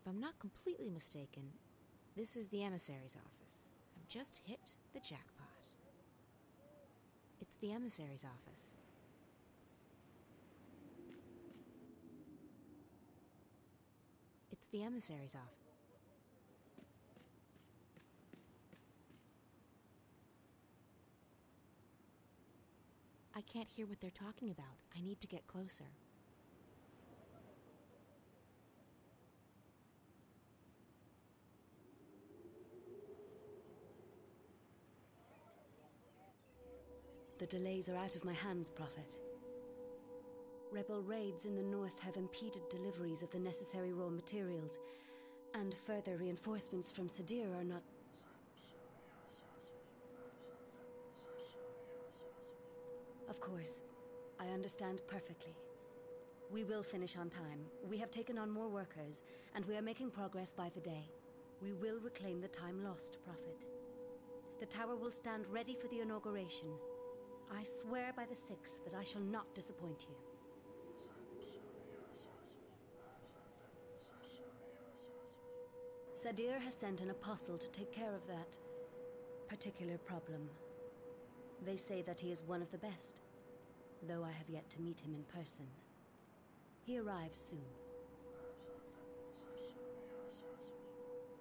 Speaker 20: If I'm not completely mistaken, this is the emissary's office. I've just hit the jackpot. It's the emissary's office. It's the emissary's office. I can't hear what they're talking about. I need to get closer.
Speaker 16: The delays are out of my hands, Prophet. Rebel raids in the north have impeded deliveries of the necessary raw materials, and further reinforcements from Sadir are not... Of course, I understand perfectly. We will finish on time. We have taken on more workers, and we are making progress by the day. We will reclaim the time lost, Prophet. The tower will stand ready for the inauguration. I swear by the Six that I shall not disappoint you. Sadir has sent an apostle to take care of that particular problem. They say that he is one of the best, though I have yet to meet him in person. He arrives soon.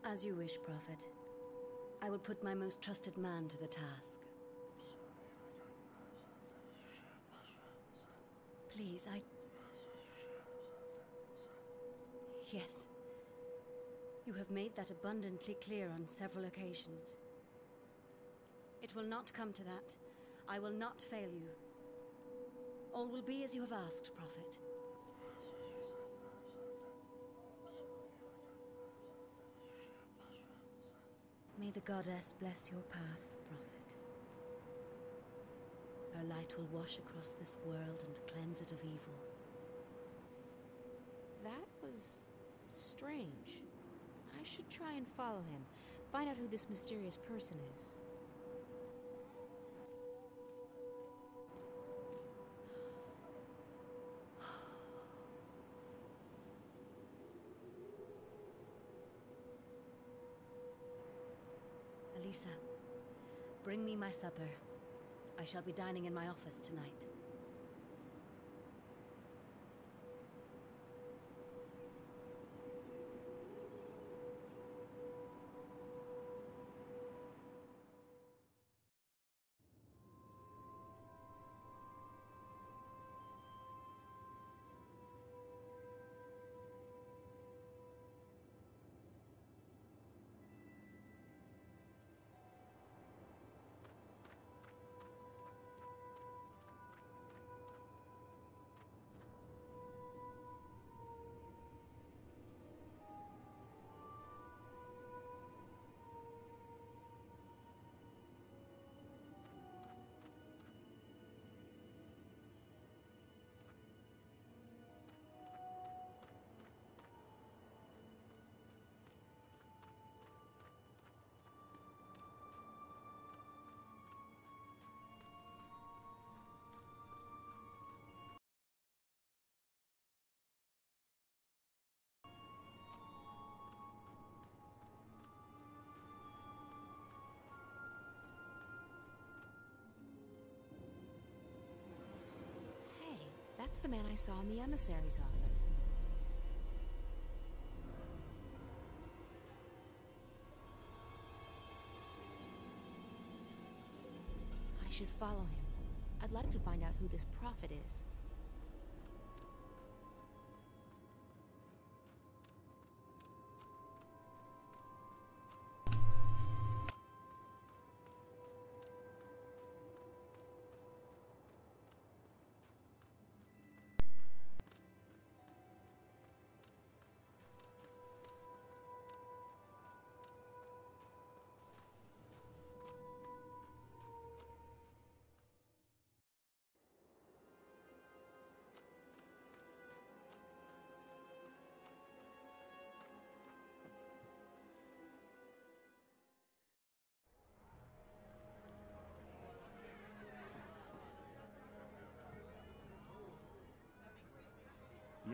Speaker 16: As you wish, Prophet. I will put my most trusted man to the task. Please, Yes. You have made that abundantly clear on several occasions. It will not come to that. I will not fail you. All will be as you have asked, Prophet. May the goddess bless your path, Prophet. Her light will wash across this world and cleanse it of evil.
Speaker 20: That was strange. I should try and follow him, find out who this mysterious person is.
Speaker 16: Elisa, bring me my supper. I shall be dining in my office tonight.
Speaker 20: That's the man I saw in the emissary's office. I should follow him. I'd like to find out who this prophet is.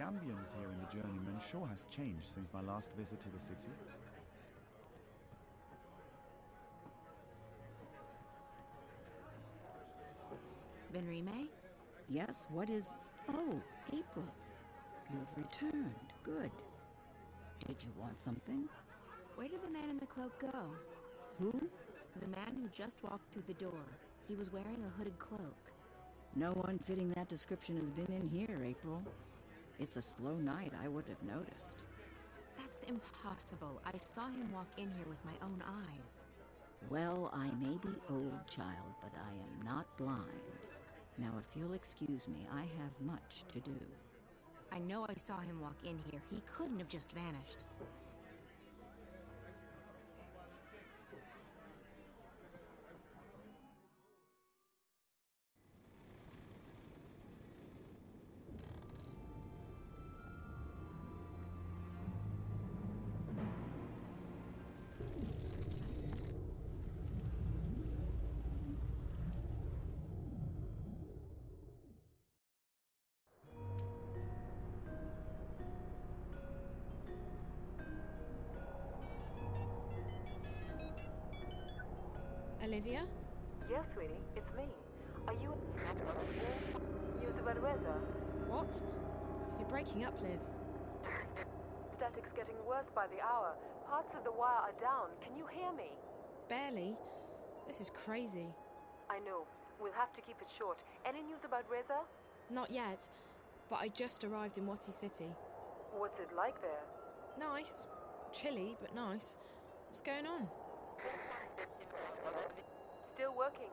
Speaker 21: ambience here in the Journeyman sure has changed since my last visit to the city.
Speaker 8: Benrime?
Speaker 17: Yes, what is... Oh, April. You've returned. Good. Did you want something?
Speaker 8: Where did the man in the cloak go?
Speaker 17: Who?
Speaker 8: The man who just walked through the door. He was wearing a hooded cloak.
Speaker 17: No one fitting that description has been in here, April. It's a slow night, I would have noticed.
Speaker 8: That's impossible. I saw him walk in here with my own eyes.
Speaker 17: Well, I may be old, child, but I am not blind. Now, if you'll excuse me, I have much to do.
Speaker 8: I know I saw him walk in here. He couldn't have just vanished.
Speaker 1: Olivia?
Speaker 15: Yes, sweetie, it's me. Are you... Reza?
Speaker 1: What? You're breaking up, Liv.
Speaker 15: Static's getting worse by the hour. Parts of the wire are down. Can you hear me?
Speaker 1: Barely. This is crazy.
Speaker 15: I know. We'll have to keep it short. Any news about Reza?
Speaker 1: Not yet, but I just arrived in Wati City.
Speaker 15: What's it like there?
Speaker 1: Nice. Chilly, but nice. What's going on?
Speaker 15: Still working.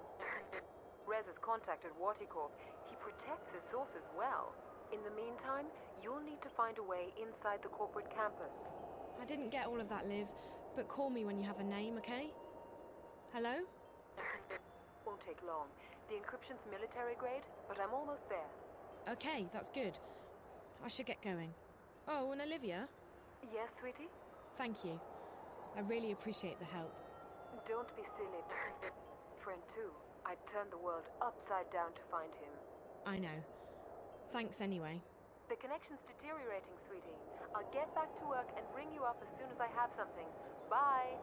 Speaker 15: Reza's contacted Waticorp. He protects his sources well. In the meantime, you'll need to find a way inside the corporate campus.
Speaker 1: I didn't get all of that, Liv, but call me when you have a name, okay? Hello?
Speaker 15: Won't take long. The encryption's military grade, but I'm almost there.
Speaker 1: Okay, that's good. I should get going. Oh, and Olivia?
Speaker 15: Yes, sweetie?
Speaker 1: Thank you. I really appreciate the help.
Speaker 15: Don't be silly. Friend too. I'd turn the world upside down to find him.
Speaker 1: I know. Thanks anyway.
Speaker 15: The connection's deteriorating, sweetie. I'll get back to work and ring you up as soon as I have something. Bye!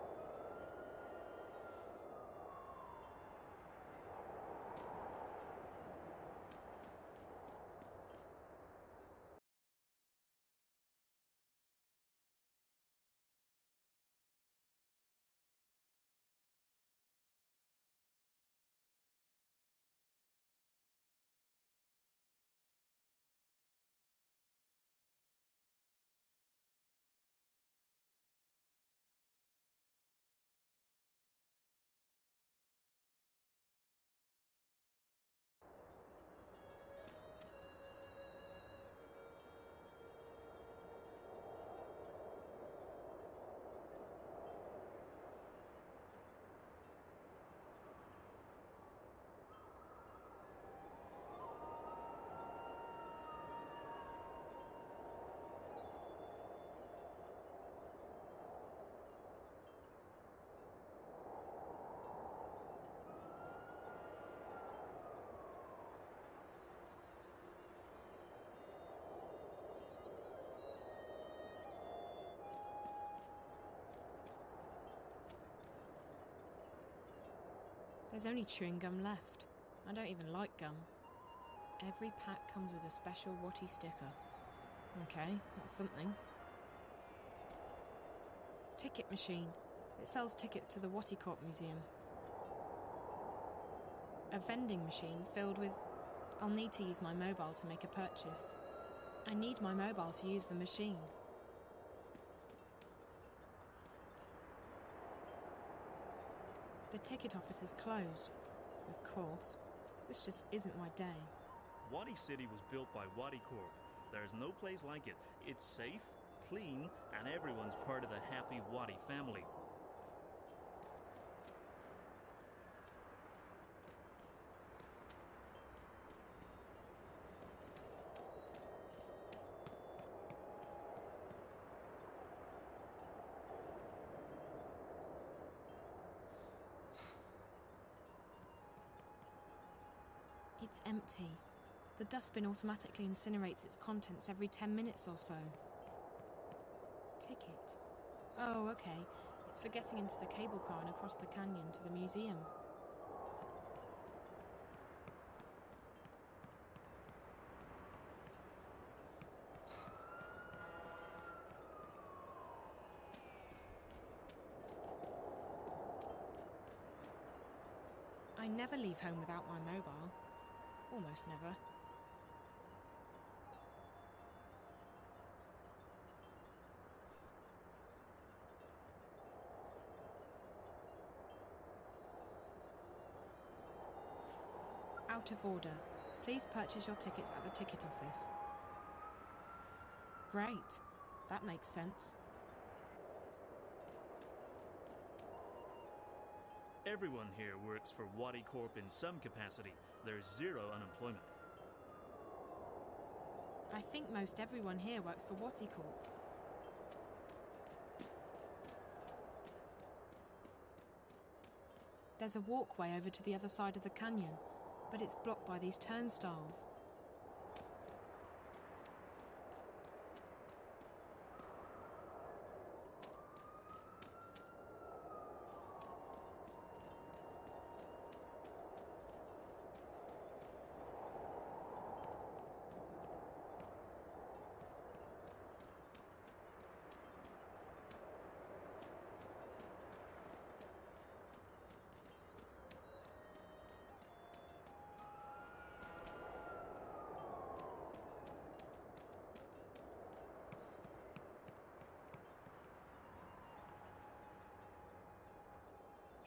Speaker 1: There's only chewing gum left. I don't even like gum. Every pack comes with a special Wati sticker. Okay, that's something. Ticket machine. It sells tickets to the Waticorp Museum. A vending machine filled with... I'll need to use my mobile to make a purchase. I need my mobile to use the machine. The ticket office is closed. Of course. This just isn't my day.
Speaker 22: Wati City was built by Waticorp. There's no place like it. It's safe, clean, and everyone's part of the happy Wati family.
Speaker 1: It's empty. The dustbin automatically incinerates its contents every 10 minutes or so. Ticket? Oh, okay. It's for getting into the cable car and across the canyon to the museum. I never leave home without my mobile. Almost never. Out of order. Please purchase your tickets at the ticket office. Great. That makes sense.
Speaker 22: Everyone here works for Wadi Corp in some capacity. There's zero unemployment.
Speaker 1: I think most everyone here works for Wati Corp. There's a walkway over to the other side of the canyon, but it's blocked by these turnstiles.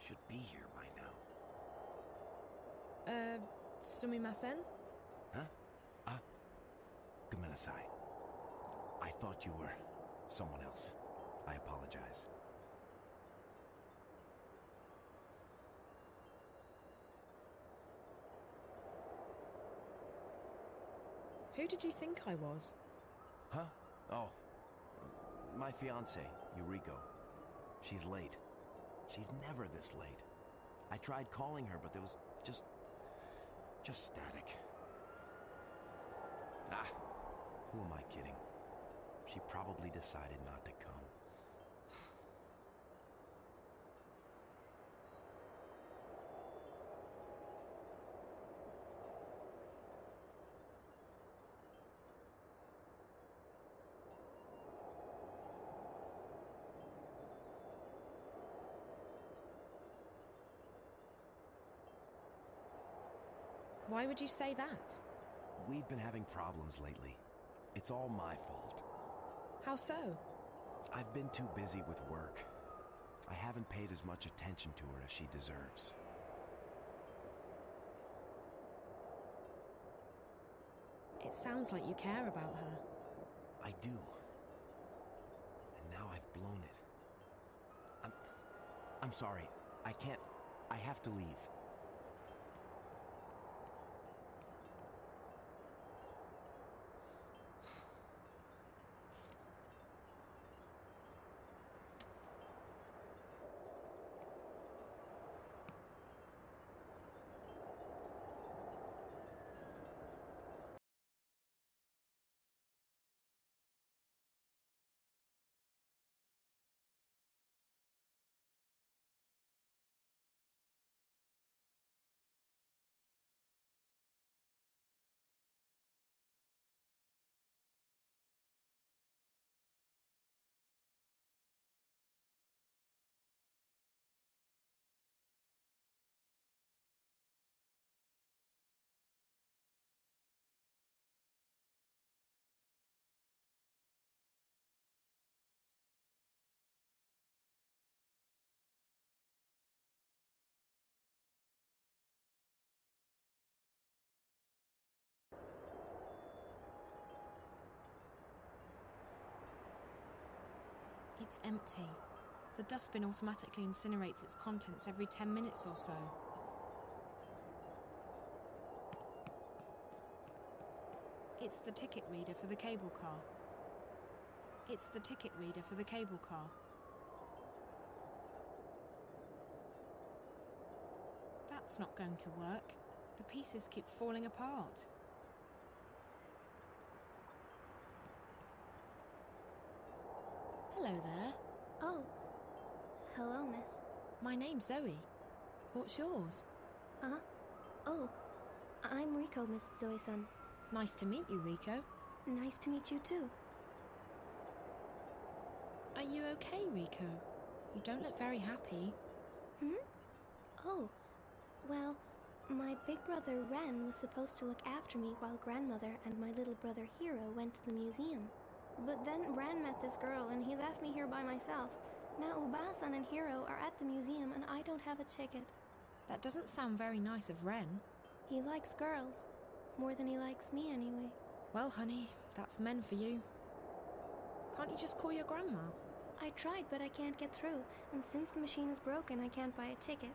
Speaker 2: Should be here by now.
Speaker 1: Sumimasen?
Speaker 2: Huh? Gomenasai. I thought you were someone else. I apologize.
Speaker 1: Who did you think I was?
Speaker 2: Huh? Oh, my fiancée, Yuriko. She's late. She's never this late. I tried calling her, but there was just static. Ah, who am I kidding? She probably decided not to come.
Speaker 1: Why would you say that?
Speaker 2: We've been having problems lately. It's all my fault.
Speaker 1: How so?
Speaker 2: I've been too busy with work. I haven't paid as much attention to her as she deserves.
Speaker 1: It sounds like you care about her.
Speaker 2: I do. And now I've blown it. I'm sorry. I can't. I have to leave.
Speaker 1: It's empty. The dustbin automatically incinerates its contents every 10 minutes or so. It's the ticket reader for the cable car. It's the ticket reader for the cable car. That's not going to work. The pieces keep falling apart. Hello there.
Speaker 4: Oh. Hello, miss.
Speaker 1: My name's Zoe. What's yours?
Speaker 4: Oh. I'm Rico, Miss Zoe-san.
Speaker 1: Nice to meet you, Rico.
Speaker 4: Nice to meet you, too.
Speaker 1: Are you okay, Rico? You don't look very happy.
Speaker 4: Oh. Well, my big brother Ren was supposed to look after me while grandmother and my little brother Hiro went to the museum. But then Ren met this girl and he left me here by myself. Now Uba-san and Hiro are at the museum and I don't have a ticket.
Speaker 1: That doesn't sound very nice of Ren.
Speaker 4: He likes girls. More than he likes me, anyway.
Speaker 1: Well, honey, that's men for you. Can't you just call your grandma?
Speaker 4: I tried, but I can't get through. And since the machine is broken, I can't buy a ticket.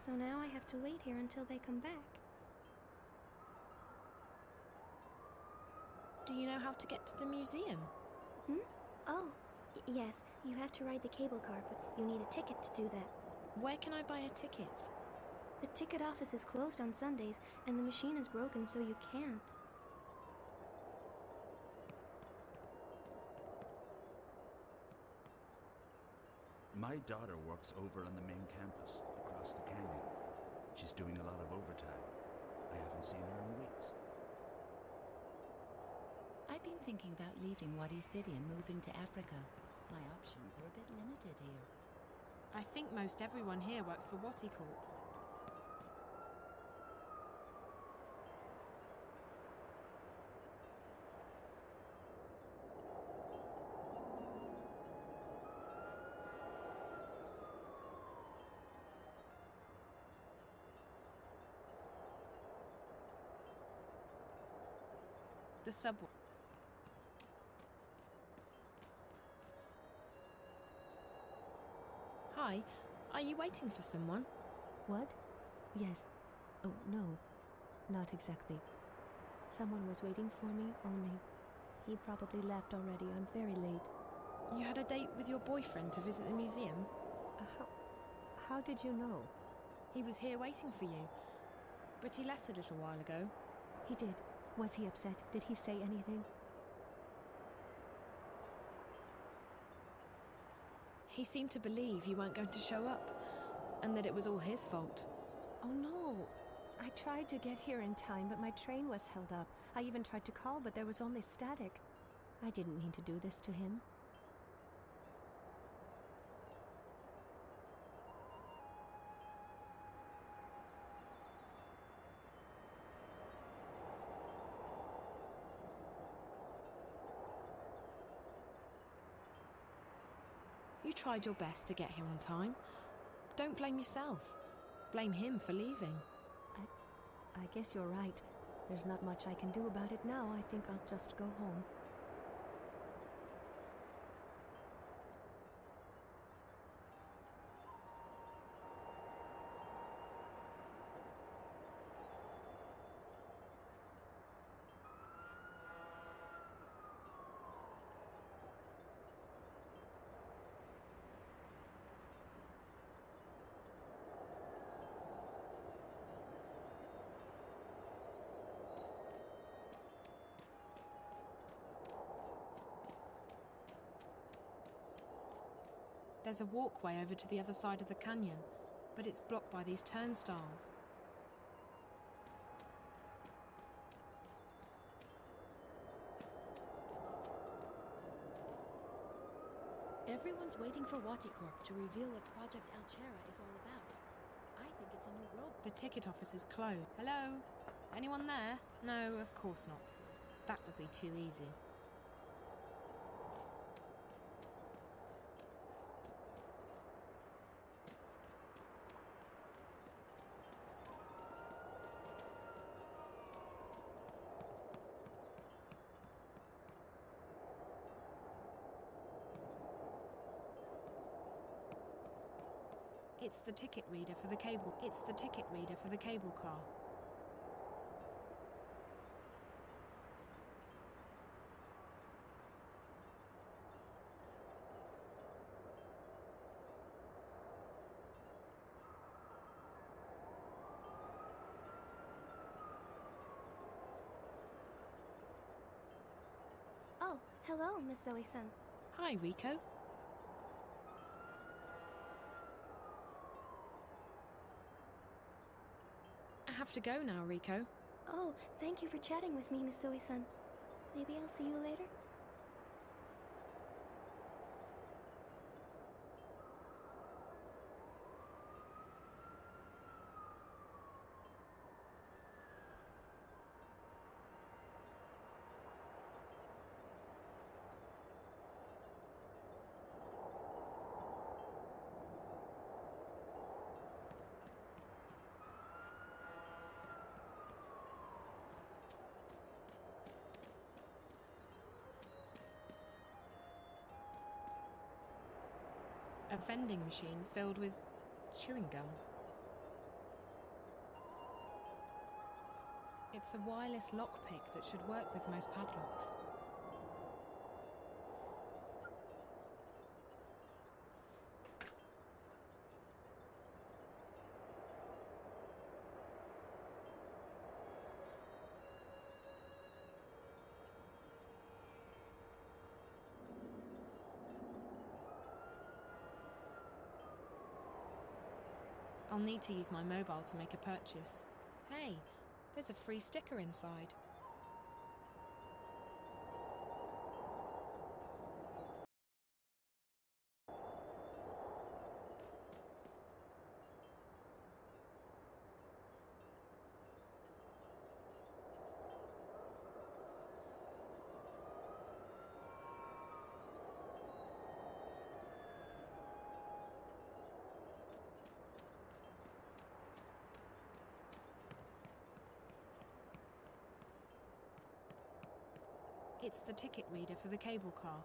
Speaker 4: So now I have to wait here until they come back.
Speaker 1: Do you know how to get to the museum?
Speaker 4: Oh, yes. You have to ride the cable car, but you need a ticket to do that.
Speaker 1: Where can I buy a ticket?
Speaker 4: The ticket office is closed on Sundays, and the machine is broken, so you can't.
Speaker 22: My daughter works over on the main campus, across the canyon. She's doing a lot of overtime. I haven't seen her in weeks.
Speaker 10: I've been thinking about leaving Wadi City and moving to Africa. My options are a bit limited here.
Speaker 1: I think most everyone here works for Wati Corp. The subway. Hi, are you waiting for someone?
Speaker 23: What? Yes. Oh, no. Not exactly. Someone was waiting for me, only he probably left already. I'm very late.
Speaker 1: You had a date with your boyfriend to visit the museum?
Speaker 23: How did you know?
Speaker 1: He was here waiting for you, but he left a little while ago.
Speaker 23: He did. Was he upset? Did he say anything?
Speaker 1: He seemed to believe you weren't going to show up, and that it was all his fault.
Speaker 23: Oh no! I tried to get here in time, but my train was held up. I even tried to call, but there was only static. I didn't mean to do this to him.
Speaker 1: You tried your best to get here on time. Don't blame yourself. Blame him for leaving.
Speaker 23: I guess you're right. There's not much I can do about it now. I think I'll just go home.
Speaker 1: There's a walkway over to the other side of the canyon, but it's blocked by these turnstiles.
Speaker 20: Everyone's waiting for Waticorp to reveal what Project Alchera is all about. I think it's a new robot.
Speaker 1: The ticket office is closed. Hello? Anyone there? No, of course not. That would be too easy. It's the ticket reader for the cable. It's the ticket reader for the cable car.
Speaker 4: Oh, hello, Miss Zoe-san.
Speaker 1: Hi, Rico. have to go now, Rico.
Speaker 4: Oh, thank you for chatting with me, Miss Zoe-san. Maybe I'll see you later?
Speaker 1: A vending machine filled with chewing gum. It's a wireless lockpick that should work with most padlocks. I'll need to use my mobile to make a purchase. Hey, there's a free sticker inside. It's the ticket reader for the cable car.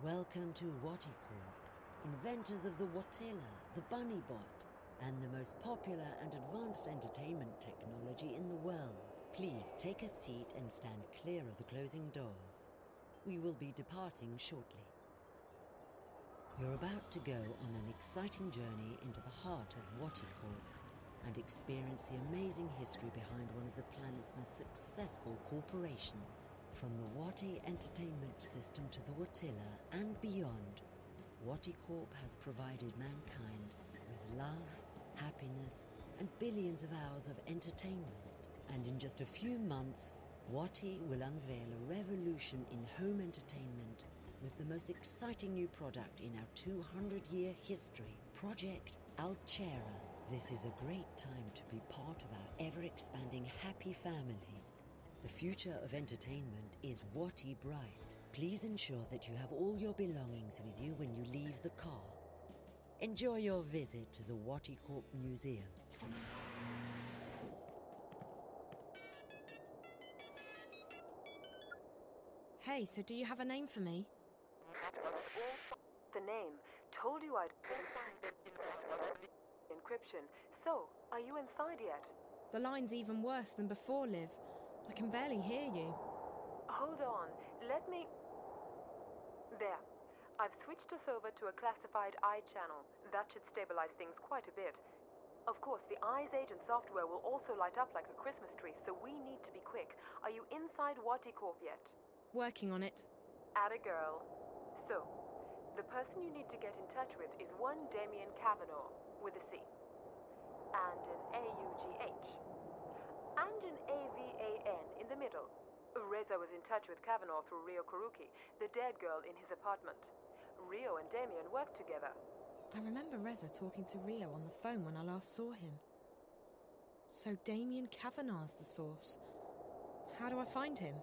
Speaker 3: Welcome to Waticorp, inventors of the Watilla, the Bunny Bot, and the most popular and advanced entertainment technology in the world. Please take a seat and stand clear of the closing doors. We will be departing shortly. You're about to go on an exciting journey into the heart of Waticorp and experience the amazing history behind one of the planet's most successful corporations. From the Wati entertainment system to the Watilla and beyond, Waticorp has provided mankind with love, happiness, and billions of hours of entertainment. And in just a few months, Wati will unveil a revolution in home entertainment with the most exciting new product in our 200-year history, Project Altera. This is a great time to be part of our ever-expanding happy family. The future of entertainment is Wati Bright. Please ensure that you have all your belongings with you when you leave the car. Enjoy your visit to the Waticorp Museum.
Speaker 1: Hey, so do you have a name for me?
Speaker 15: The name. Told you I'd... Encryption. So, are you inside yet?
Speaker 1: The line's even worse than before, Liv. I can barely hear you.
Speaker 15: Hold on. Let me... There. I've switched us over to a classified I channel. That should stabilize things quite a bit. Of course, the Eyes Agent software will also light up like a Christmas tree, so we need to be quick. Are you inside Waticorp yet?
Speaker 1: Working on it.
Speaker 15: Atta girl. So, the person you need to get in touch with is one Damien Kavanaugh, with a C. And an A-U-G-H. And an A-V-A-N in the middle. Reza was in touch with Kavanaugh through Rio Kuruki, the dead girl in his apartment. Rio and Damien worked together.
Speaker 1: I remember Reza talking to Rio on the phone when I last saw him. So Damien Kavanaugh's the source. How do I find him?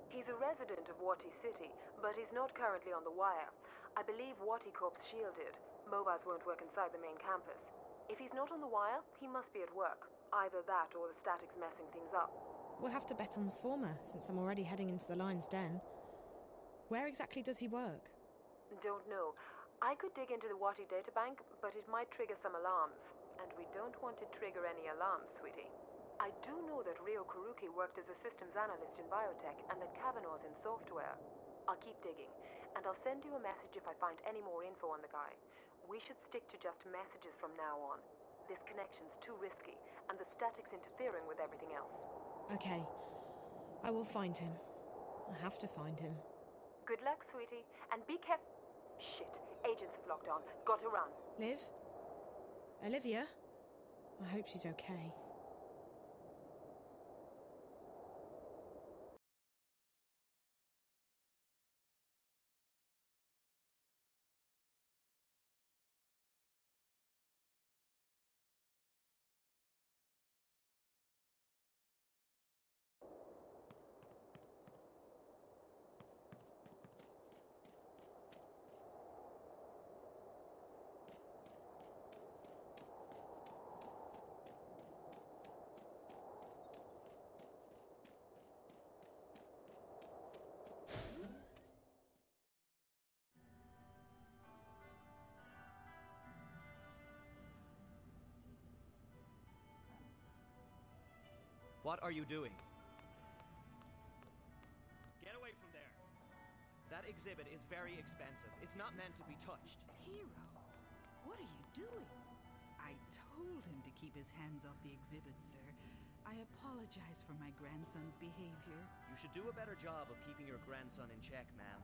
Speaker 15: He's a resident of Wati City, but he's not currently on the wire. I believe Waticorp's shielded. Mobiles won't work inside the main campus. If he's not on the wire, he must be at work. Either that or the static's messing things up.
Speaker 1: We'll have to bet on the former, since I'm already heading into the Lion's Den. Where exactly does he work?
Speaker 15: Don't know. I could dig into the Wati databank, but it might trigger some alarms. And we don't want to trigger any alarms, sweetie. I do know that Rio Kuruki worked as a systems analyst in biotech and that Kavanaugh's in software. I'll keep digging, and I'll send you a message if I find any more info on the guy. We should stick to just messages from now on. This connection's too risky, and the static's interfering with everything else.
Speaker 1: Okay. I will find him. I have to find him.
Speaker 15: Good luck, sweetie, and be careful. Shit, agents have locked on. Gotta run.
Speaker 1: Liv? Olivia? I hope she's okay.
Speaker 9: What are you doing? Get away from there. That exhibit is very expensive. It's not meant to be touched.
Speaker 11: Hero, what are you doing? I told him to keep his hands off the exhibit, sir. I apologize for my grandson's behavior.
Speaker 9: You should do a better job of keeping your grandson in check, ma'am.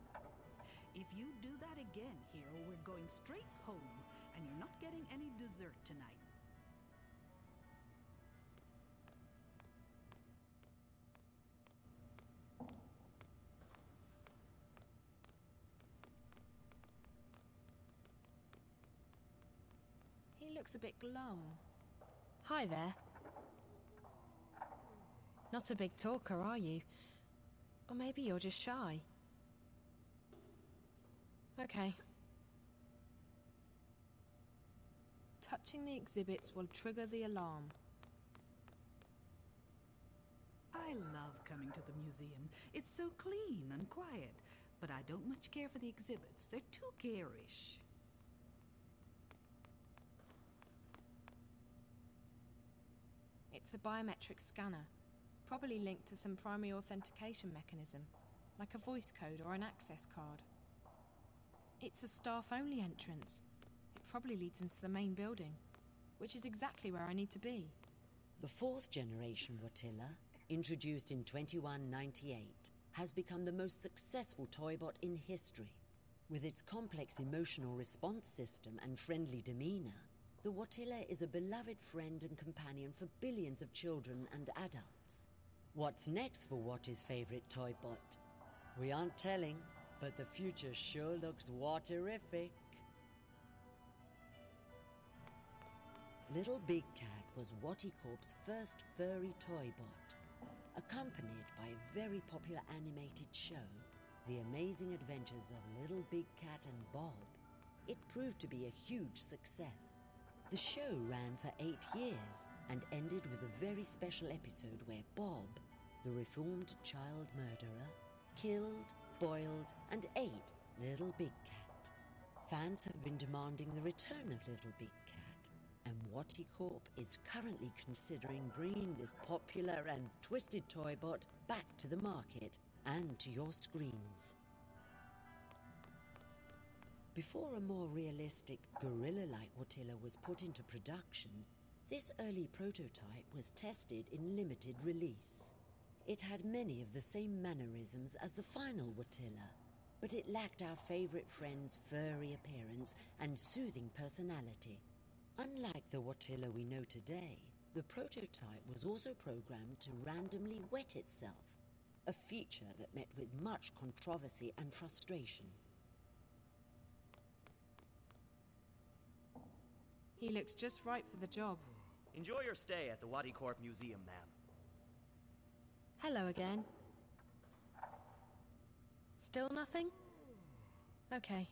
Speaker 11: If you do that again, Hero, we're going straight home, and you're not getting any dessert tonight.
Speaker 6: He looks a bit glum.
Speaker 1: Hi there. Not a big talker, are you? Or maybe you're just shy. Okay. Touching the exhibits will trigger the alarm.
Speaker 11: I love coming to the museum. It's so clean and quiet. But I don't much care for the exhibits. They're too garish.
Speaker 1: It's a biometric scanner, probably linked to some primary authentication mechanism, like a voice code or an access card. It's a staff-only entrance. It probably leads into the main building, which is exactly where I need to be.
Speaker 3: The fourth generation Watilla, introduced in 2198, has become the most successful toybot in history. With its complex emotional response system and friendly demeanor, the Watilla is a beloved friend and companion for billions of children and adults. What's next for Watty's favorite toybot? We aren't telling, but the future sure looks Watterific. Little Big Cat was Watty Corp's first furry toybot. Accompanied by a very popular animated show, The Amazing Adventures of Little Big Cat and Bob, it proved to be a huge success. The show ran for 8 years and ended with a very special episode where Bob, the reformed child murderer, killed, boiled, and ate Little Big Cat. Fans have been demanding the return of Little Big Cat, and Watty Corp is currently considering bringing this popular and twisted toybot back to the market and to your screens. Before a more realistic, gorilla-like Watilla was put into production, this early prototype was tested in limited release. It had many of the same mannerisms as the final Watilla, but it lacked our favorite friend's furry appearance and soothing personality. Unlike the Watilla we know today, the prototype was also programmed to randomly wet itself, a feature that met with much controversy and frustration.
Speaker 1: He looks just right for the job.
Speaker 9: Enjoy your stay at the Watty Corp Museum, ma'am.
Speaker 1: Hello again. Still nothing? Okay.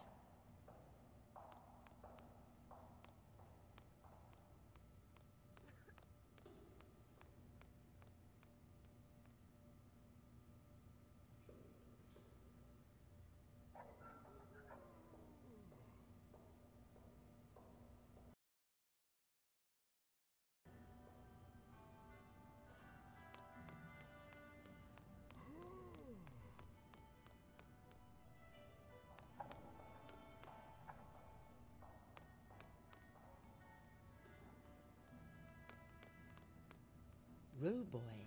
Speaker 3: Roboy,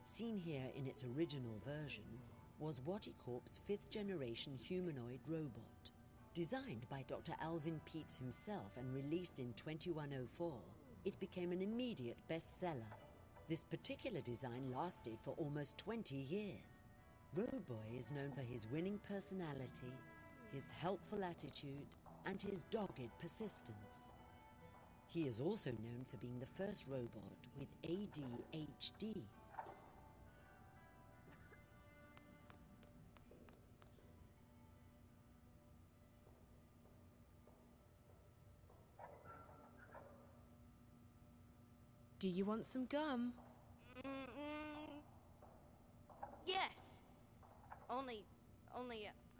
Speaker 3: seen here in its original version, was Waticorp's 5th generation humanoid robot. Designed by Dr. Alvin Peets himself and released in 2104, it became an immediate bestseller. This particular design lasted for almost 20 years. Roboy is known for his winning personality, his helpful attitude, and his dogged persistence. He is also known for being the first robot with ADHD.
Speaker 1: Do you want some gum?
Speaker 7: Yes! Only,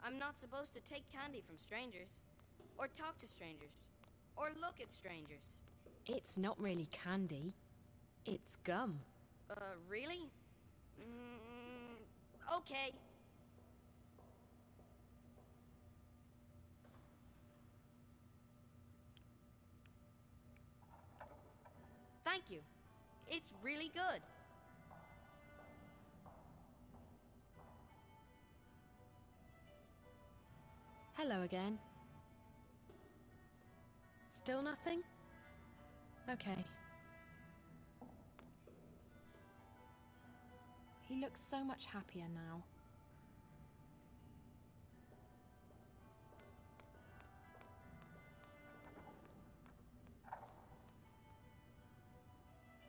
Speaker 7: I'm not supposed to take candy from strangers, or talk to strangers, or look at strangers.
Speaker 1: It's not really candy. It's gum.
Speaker 7: Really? Okay. Thank you. It's really good.
Speaker 1: Hello again. Still nothing? Okay. He looks so much happier now.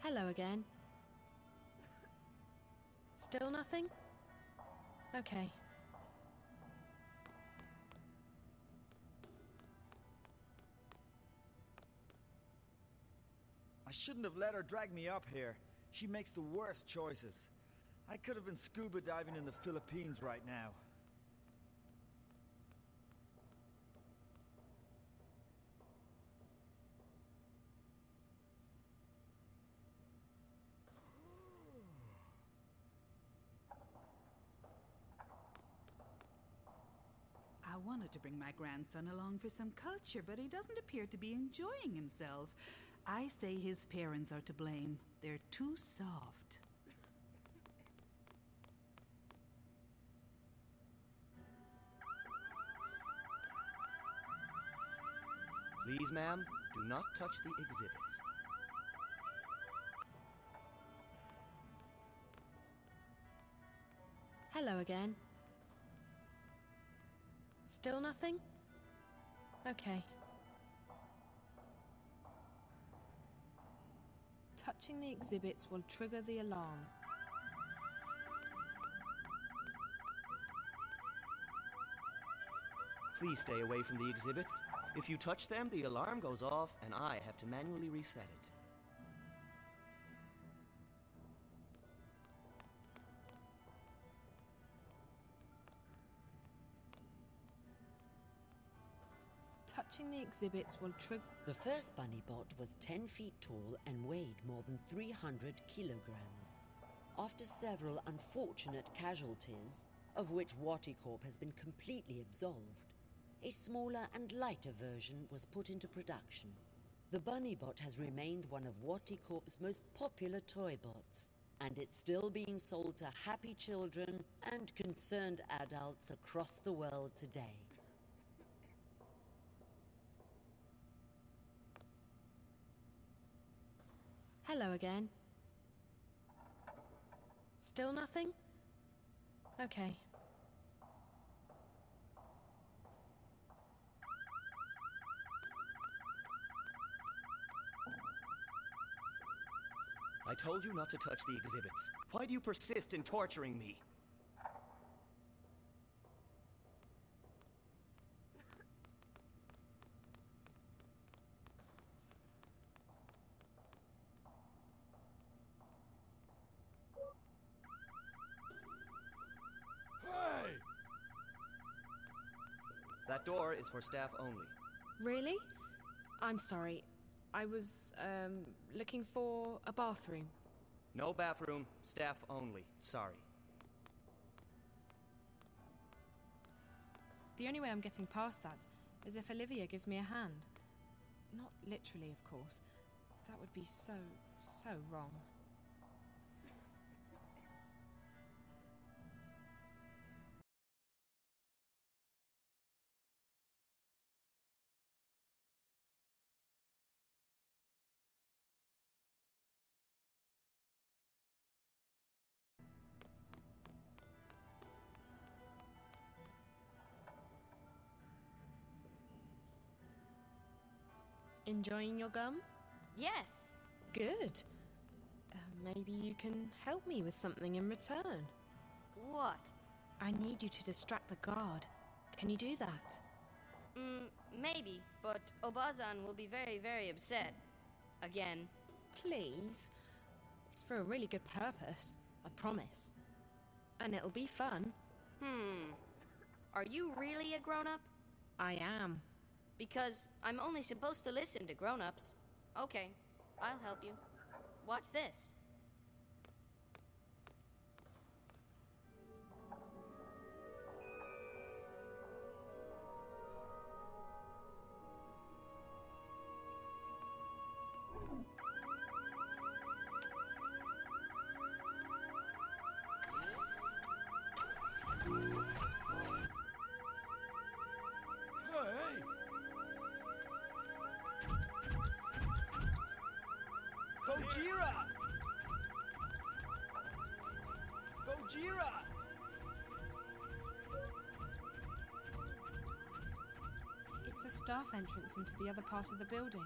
Speaker 1: Hello again. Still nothing? Okay.
Speaker 12: I shouldn't have let her drag me up here. She makes the worst choices. I could have been scuba diving in the Philippines right now.
Speaker 11: I wanted to bring my grandson along for some culture, but he doesn't appear to be enjoying himself. I say his parents are to blame. They're too soft.
Speaker 9: Please, ma'am, do not touch the exhibits.
Speaker 1: Hello again. Still nothing? Okay. Touching the exhibits will trigger the alarm.
Speaker 9: Please stay away from the exhibits. If you touch them, the alarm goes off and I have to manually reset it.
Speaker 1: Touching the exhibits will trigger...
Speaker 3: The first bunny bot was 10 feet tall and weighed more than 300 kilograms. After several unfortunate casualties, of which Waticorp has been completely absolved, a smaller and lighter version was put into production. The bunny bot has remained one of Waticorp's most popular toy bots, and it's still being sold to happy children and concerned adults across the world today.
Speaker 1: Hello again. Still nothing? Okay.
Speaker 9: I told you not to touch the exhibits. Why do you persist in torturing me?
Speaker 12: Hey!
Speaker 9: That door is for staff only.
Speaker 1: Really? I'm sorry. I was, looking for a bathroom.
Speaker 9: No bathroom, staff only. Sorry.
Speaker 1: The only way I'm getting past that is if Olivia gives me a hand. Not literally, of course. That would be so wrong. Enjoying your gum?
Speaker 7: Yes.
Speaker 1: Good. Maybe you can help me with something in return.
Speaker 7: What?
Speaker 1: I need you to distract the guard. Can you do that?
Speaker 7: Maybe, but Obazan will be very, very upset. Again.
Speaker 1: Please. It's for a really good purpose, I promise. And it'll be fun.
Speaker 7: Are you really a grown-up?
Speaker 1: I am.
Speaker 7: Because I'm only supposed to listen to grown-ups. Okay, I'll help you. Watch this.
Speaker 12: Gojira! Gojira!
Speaker 1: It's a staff entrance into the other part of the building.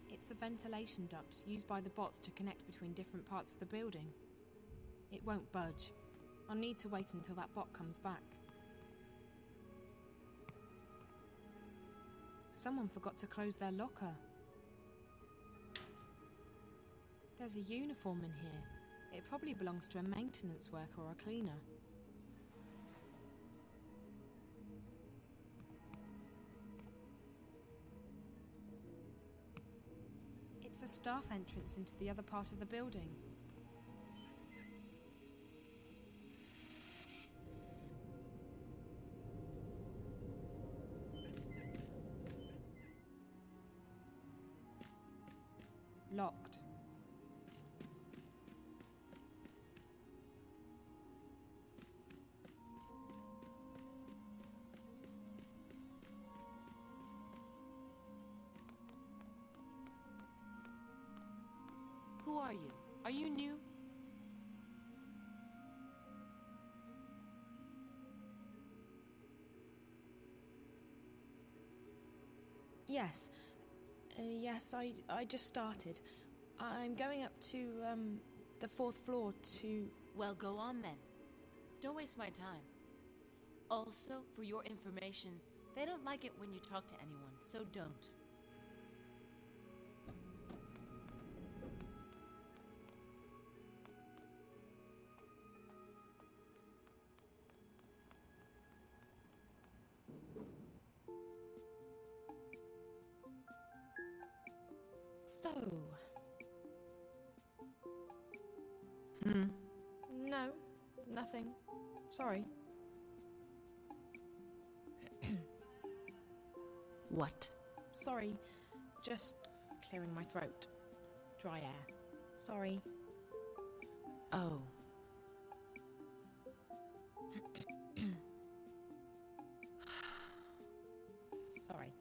Speaker 1: It's a ventilation duct used by the bots to connect between different parts of the building. It won't budge. I'll need to wait until that bot comes back. Someone forgot to close their locker. There's a uniform in here. It probably belongs to a maintenance worker or a cleaner. It's a staff entrance into the other part of the building. Locked.
Speaker 5: Who are you? Are you new?
Speaker 1: Yes. Yes, I just started. I'm going up to, the 4th floor to...
Speaker 5: Well, go on then. Don't waste my time. Also, for your information, they don't like it when you talk to anyone, so don't.
Speaker 1: So... No, nothing. Sorry.
Speaker 5: What?
Speaker 1: Sorry, just clearing my throat. Dry air. Sorry.
Speaker 5: Oh.
Speaker 1: Sorry.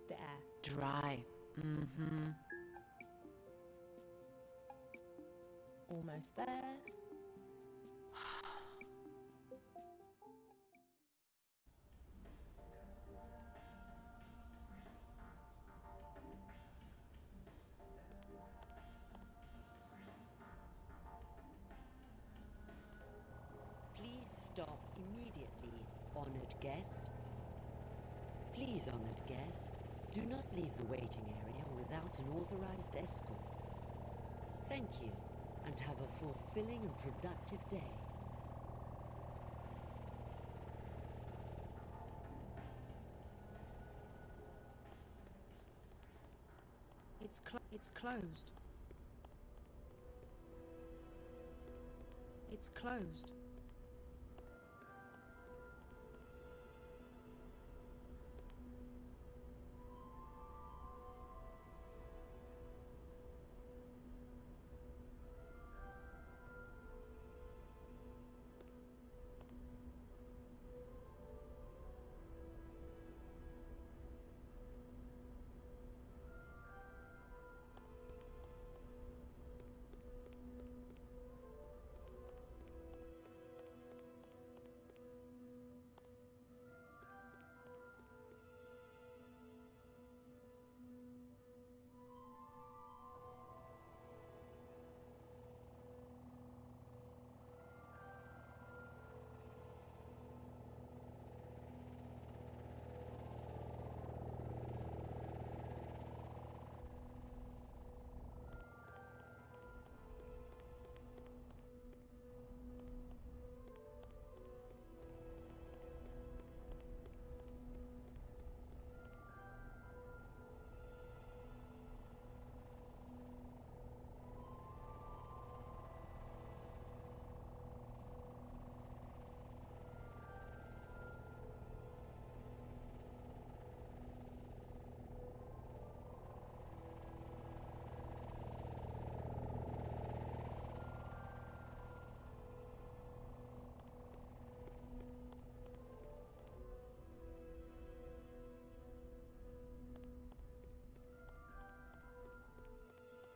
Speaker 1: The air.
Speaker 5: Dry. Mm-hmm.
Speaker 1: Almost there.
Speaker 3: Please stop immediately, honored guest. Please, honored guest, do not leave the waiting area without an authorized escort. Thank you, and have a fulfilling and productive day.
Speaker 1: It's closed. It's closed.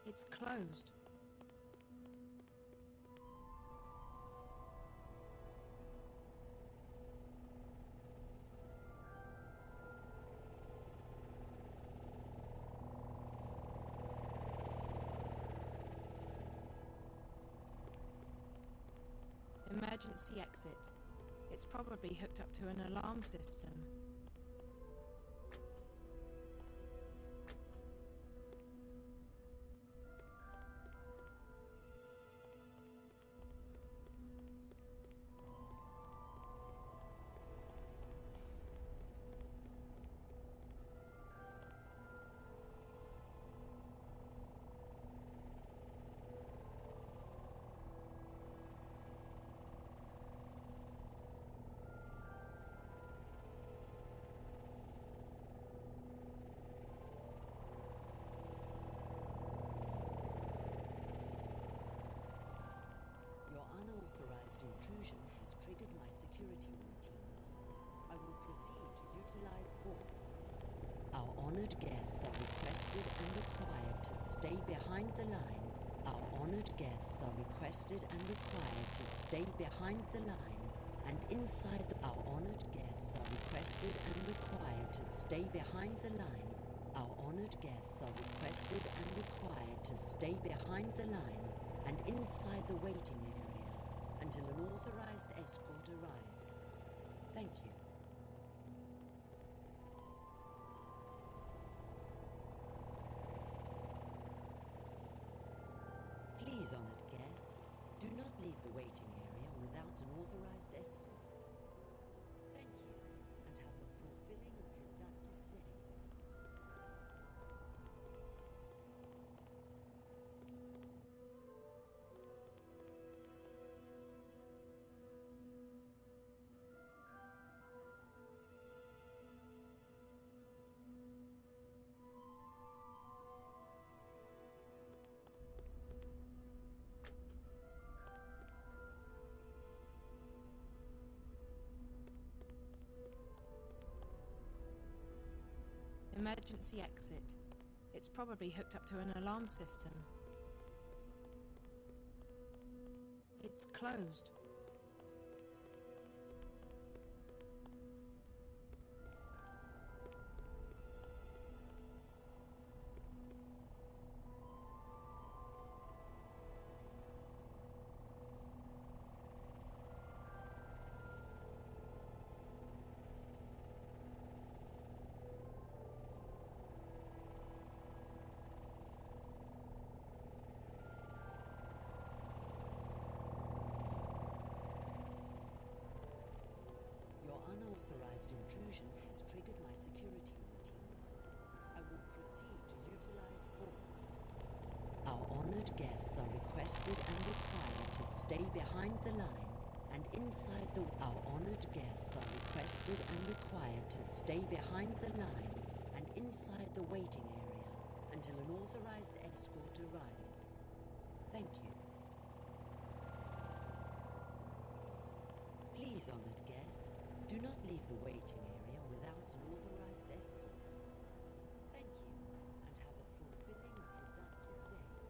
Speaker 1: It's closed. Emergency exit. It's probably hooked up to an alarm system.
Speaker 3: Intrusion has triggered my security routines. I will proceed to utilize force. Our honored guests are requested and required to stay behind the line. Our honored guests are requested and required to stay behind the line and inside the... Our honored guests are requested and required to stay behind the line. Our honored guests are requested and required to stay behind the line and inside the waiting area until an authorized escort arrives. Thank you. Please, honored guest, do not leave the waiting area without an authorized escort. Thank you, and have a fulfilling and productive day.
Speaker 1: Emergency exit. It's probably hooked up to an alarm system. It's closed.
Speaker 3: Unauthorized intrusion has triggered my security routines. I will proceed to utilize force. Our honored guests are requested and required to stay behind the line and inside the... Our honored guests are requested and required to stay behind the line and inside the waiting area until an authorized escort arrives. Thank you. Please, honored guest, do not leave the waiting area without an authorized escort. Thank you, and have a fulfilling and productive day.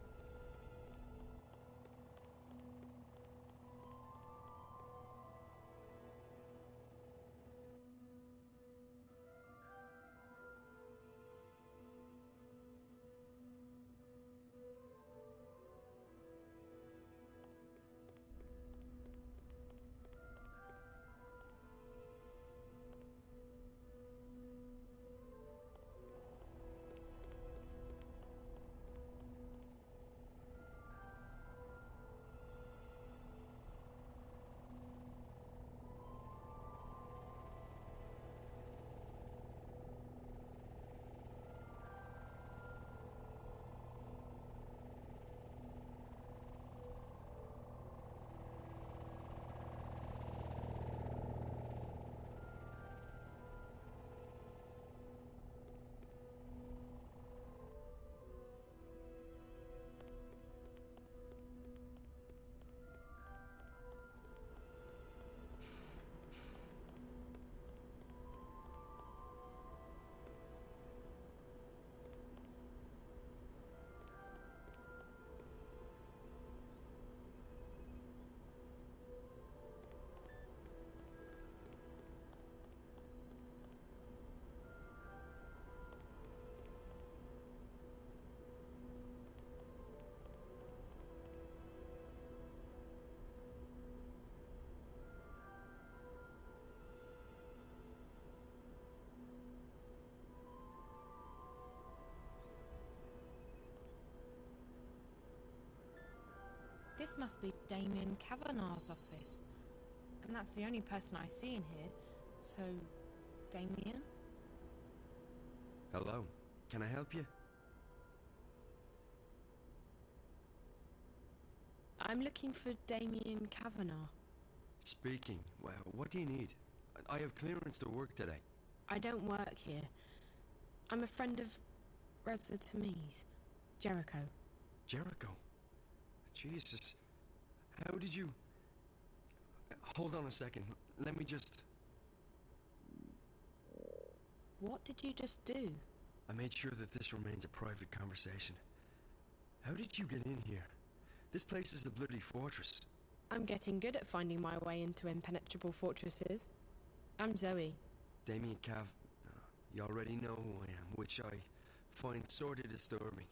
Speaker 1: This must be Damien Kavanagh's office. And that's the only person I see in here. So, Damien?
Speaker 13: Hello. Can I help you?
Speaker 1: I'm looking for Damien Kavanagh.
Speaker 13: Speaking. Well, what do you need? I have clearance to work today.
Speaker 1: I don't work here. I'm a friend of Reza Tamiz, Jericho.
Speaker 13: Jericho? Jesus. How did you... Hold on a second. Let me just...
Speaker 1: What did you just do?
Speaker 13: I made sure that this remains a private conversation. How did you get in here? This place is a bloody fortress.
Speaker 1: I'm getting good at finding my way into impenetrable fortresses. I'm Zoe.
Speaker 13: Damien Cav... You already know who I am, which I find sort of disturbing.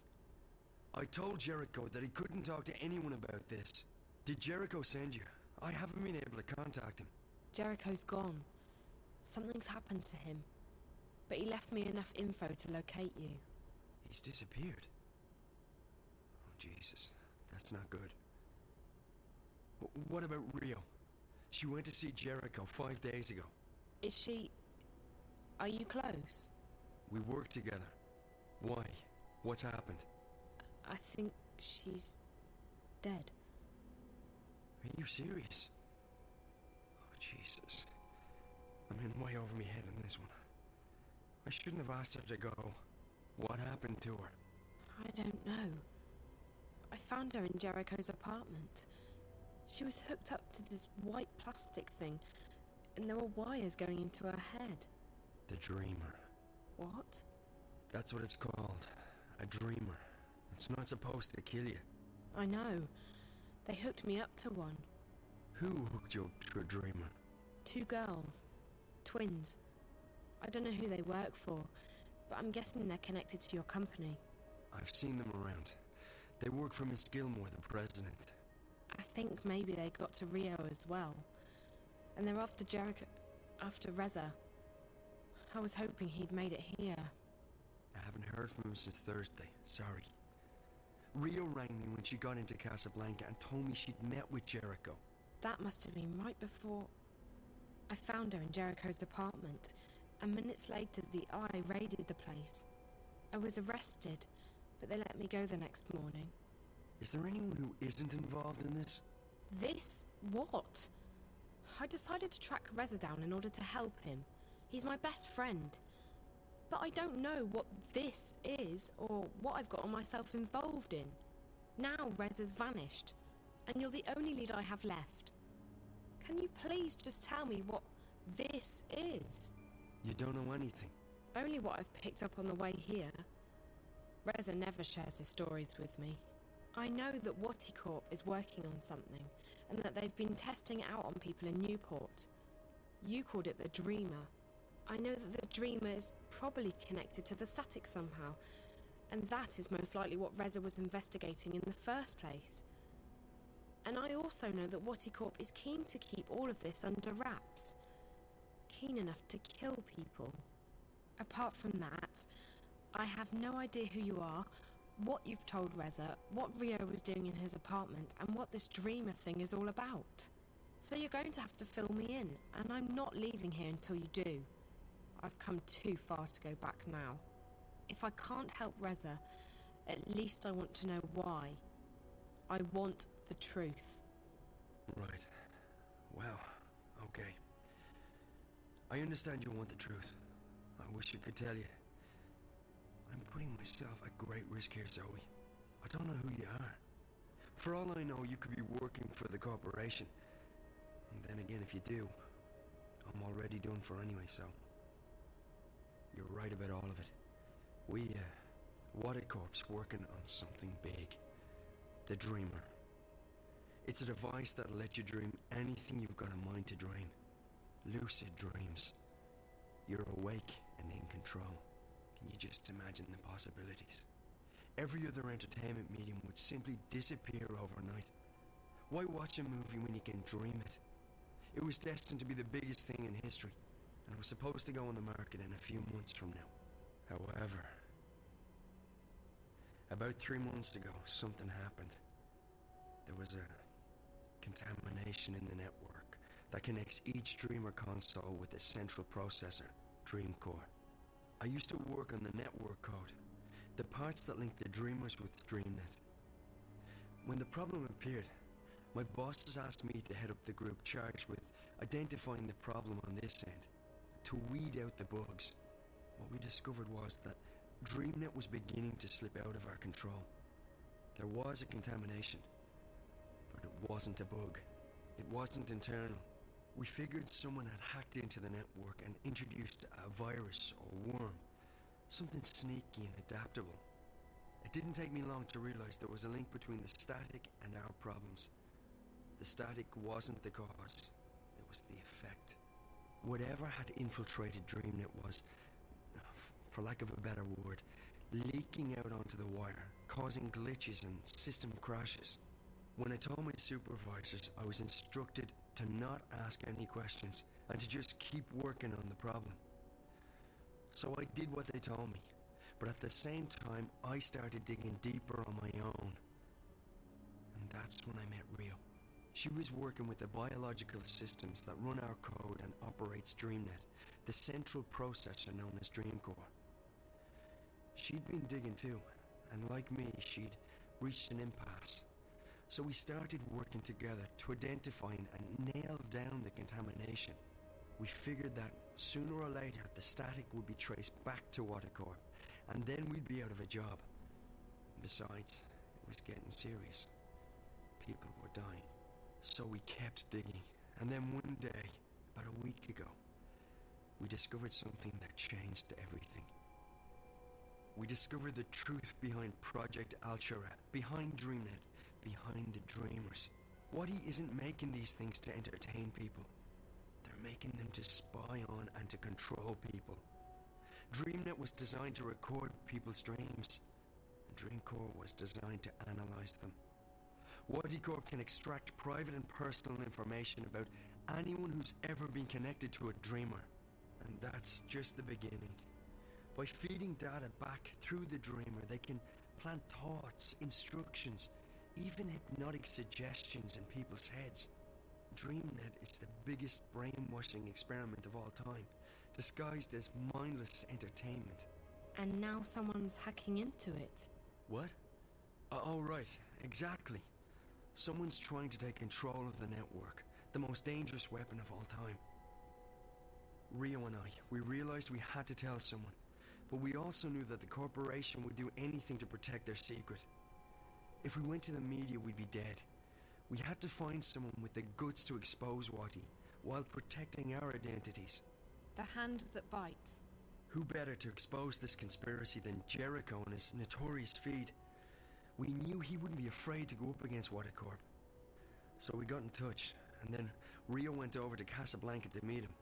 Speaker 13: I told Jericho that he couldn't talk to anyone about this. Did Jericho send you? I haven't been able to contact him.
Speaker 1: Jericho's gone. Something's happened to him. But he left me enough info to locate you.
Speaker 13: He's disappeared. Oh, Jesus. That's not good. What about Rio? She went to see Jericho 5 days ago.
Speaker 1: Is she... Are you close?
Speaker 13: We work together. Why? What's happened?
Speaker 1: I think she's... dead.
Speaker 13: Are you serious? Oh, Jesus. I'm in way over my head on this one. I shouldn't have asked her to go. What happened to her?
Speaker 1: I don't know. I found her in Jericho's apartment. She was hooked up to this white plastic thing, and there were wires going into her head.
Speaker 13: The Dreamer.
Speaker 1: What?
Speaker 13: That's what it's called. A Dreamer. It's not supposed to kill you.
Speaker 1: I know. They hooked me up to one.
Speaker 13: Who hooked you up to a Dreamer?
Speaker 1: 2 girls. Twins. I don't know who they work for, but I'm guessing they're connected to your company.
Speaker 13: I've seen them around. They work for Miss Gilmore, the president.
Speaker 1: I think maybe they got to Rio as well. And they're after Jericho... after Reza. I was hoping he'd made it here.
Speaker 13: I haven't heard from him since Thursday. Sorry. Rio rang me when she got into Casablanca and told me she'd met with Jericho.
Speaker 1: That must have been right before... I found her in Jericho's apartment, and minutes later the Eye raided the place. I was arrested, but they let me go the next morning.
Speaker 13: Is there anyone who isn't involved in this?
Speaker 1: This? What? I decided to track Reza down in order to help him. He's my best friend. But I don't know what this is or what I've gotten myself involved in. Now Reza's vanished, and you're the only lead I have left. Can you please just tell me what this is?
Speaker 13: You don't know anything?
Speaker 1: Only what I've picked up on the way here. Reza never shares his stories with me. I know that Wati Corp is working on something, and that they've been testing it out on people in Newport. You called it the Dreamer. I know that the Dreamer is probably connected to the static somehow, and that is most likely what Reza was investigating in the first place. And I also know that Wati Corp is keen to keep all of this under wraps. Keen enough to kill people. Apart from that, I have no idea who you are, what you've told Reza, what Rio was doing in his apartment, and what this Dreamer thing is all about. So you're going to have to fill me in, and I'm not leaving here until you do. I've come too far to go back now. If I can't help Reza, at least I want to know why. I want the truth.
Speaker 13: Right. Well, okay. I understand you want the truth. I wish I could tell you. I'm putting myself at great risk here, Zoe. I don't know who you are. For all I know, you could be working for the corporation. And then again, if you do, I'm already done for anyway, so... You're right about all of it. Watercorp's working on something big. The Dreamer. It's a device that'll let you dream anything you've got a mind to dream. Lucid dreams. You're awake and in control. Can you just imagine the possibilities? Every other entertainment medium would simply disappear overnight. Why watch a movie when you can dream it? It was destined to be the biggest thing in history, and it was supposed to go on the market in a few months from now. However, about 3 months ago, something happened. There was a contamination in the network that connects each Dreamer console with the central processor, Dreamcore. I used to work on the network code, the parts that link the Dreamers with DreamNet. When the problem appeared, my bosses asked me to head up the group charged with identifying the problem on this end, to weed out the bugs. What we discovered was that DreamNet was beginning to slip out of our control. There was a contamination, but it wasn't a bug. It wasn't internal. We figured someone had hacked into the network and introduced a virus or worm, something sneaky and adaptable. It didn't take me long to realize there was a link between the static and our problems. The static wasn't the cause, it was the effect. Whatever had infiltrated DreamNet was, for lack of a better word, leaking out onto the wire, causing glitches and system crashes. When I told my supervisors, I was instructed to not ask any questions and to just keep working on the problem. So I did what they told me, but at the same time I started digging deeper on my own. And that's when I met Rio. She was working with the biological systems that run our code and operates DreamNet, the central processor known as Dreamcore. She'd been digging too, and like me, she'd reached an impasse. So we started working together to identify and nail down the contamination. We figured that sooner or later the static would be traced back to Watercorp, and then we'd be out of a job. Besides, it was getting serious. People were dying. So we kept digging, and then one day, about a week ago, we discovered something that changed everything. We discovered the truth behind Project Altura, behind DreamNet, behind the Dreamers. Wadi isn't making these things to entertain people. They're making them to spy on and to control people. DreamNet was designed to record people's dreams, and Dreamcore was designed to analyze them. Watercorp can extract private and personal information about anyone who's ever been connected to a Dreamer. And that's just the beginning. By feeding data back through the Dreamer, they can plant thoughts, instructions, even hypnotic suggestions in people's heads. DreamNet is the biggest brainwashing experiment of all time, disguised as mindless entertainment.
Speaker 1: And now someone's hacking into it.
Speaker 13: What? Oh, right, exactly. Someone's trying to take control of the network, the most dangerous weapon of all time. Rio and I, we realized we had to tell someone, but we also knew that the corporation would do anything to protect their secret. If we went to the media, we'd be dead. We had to find someone with the guts to expose Wati, while protecting our identities.
Speaker 1: The hand that bites.
Speaker 13: Who better to expose this conspiracy than Jericho and his notorious feed? We knew he wouldn't be afraid to go up against Waticorp. So we got in touch, and then Rio went over to Casablanca to meet him.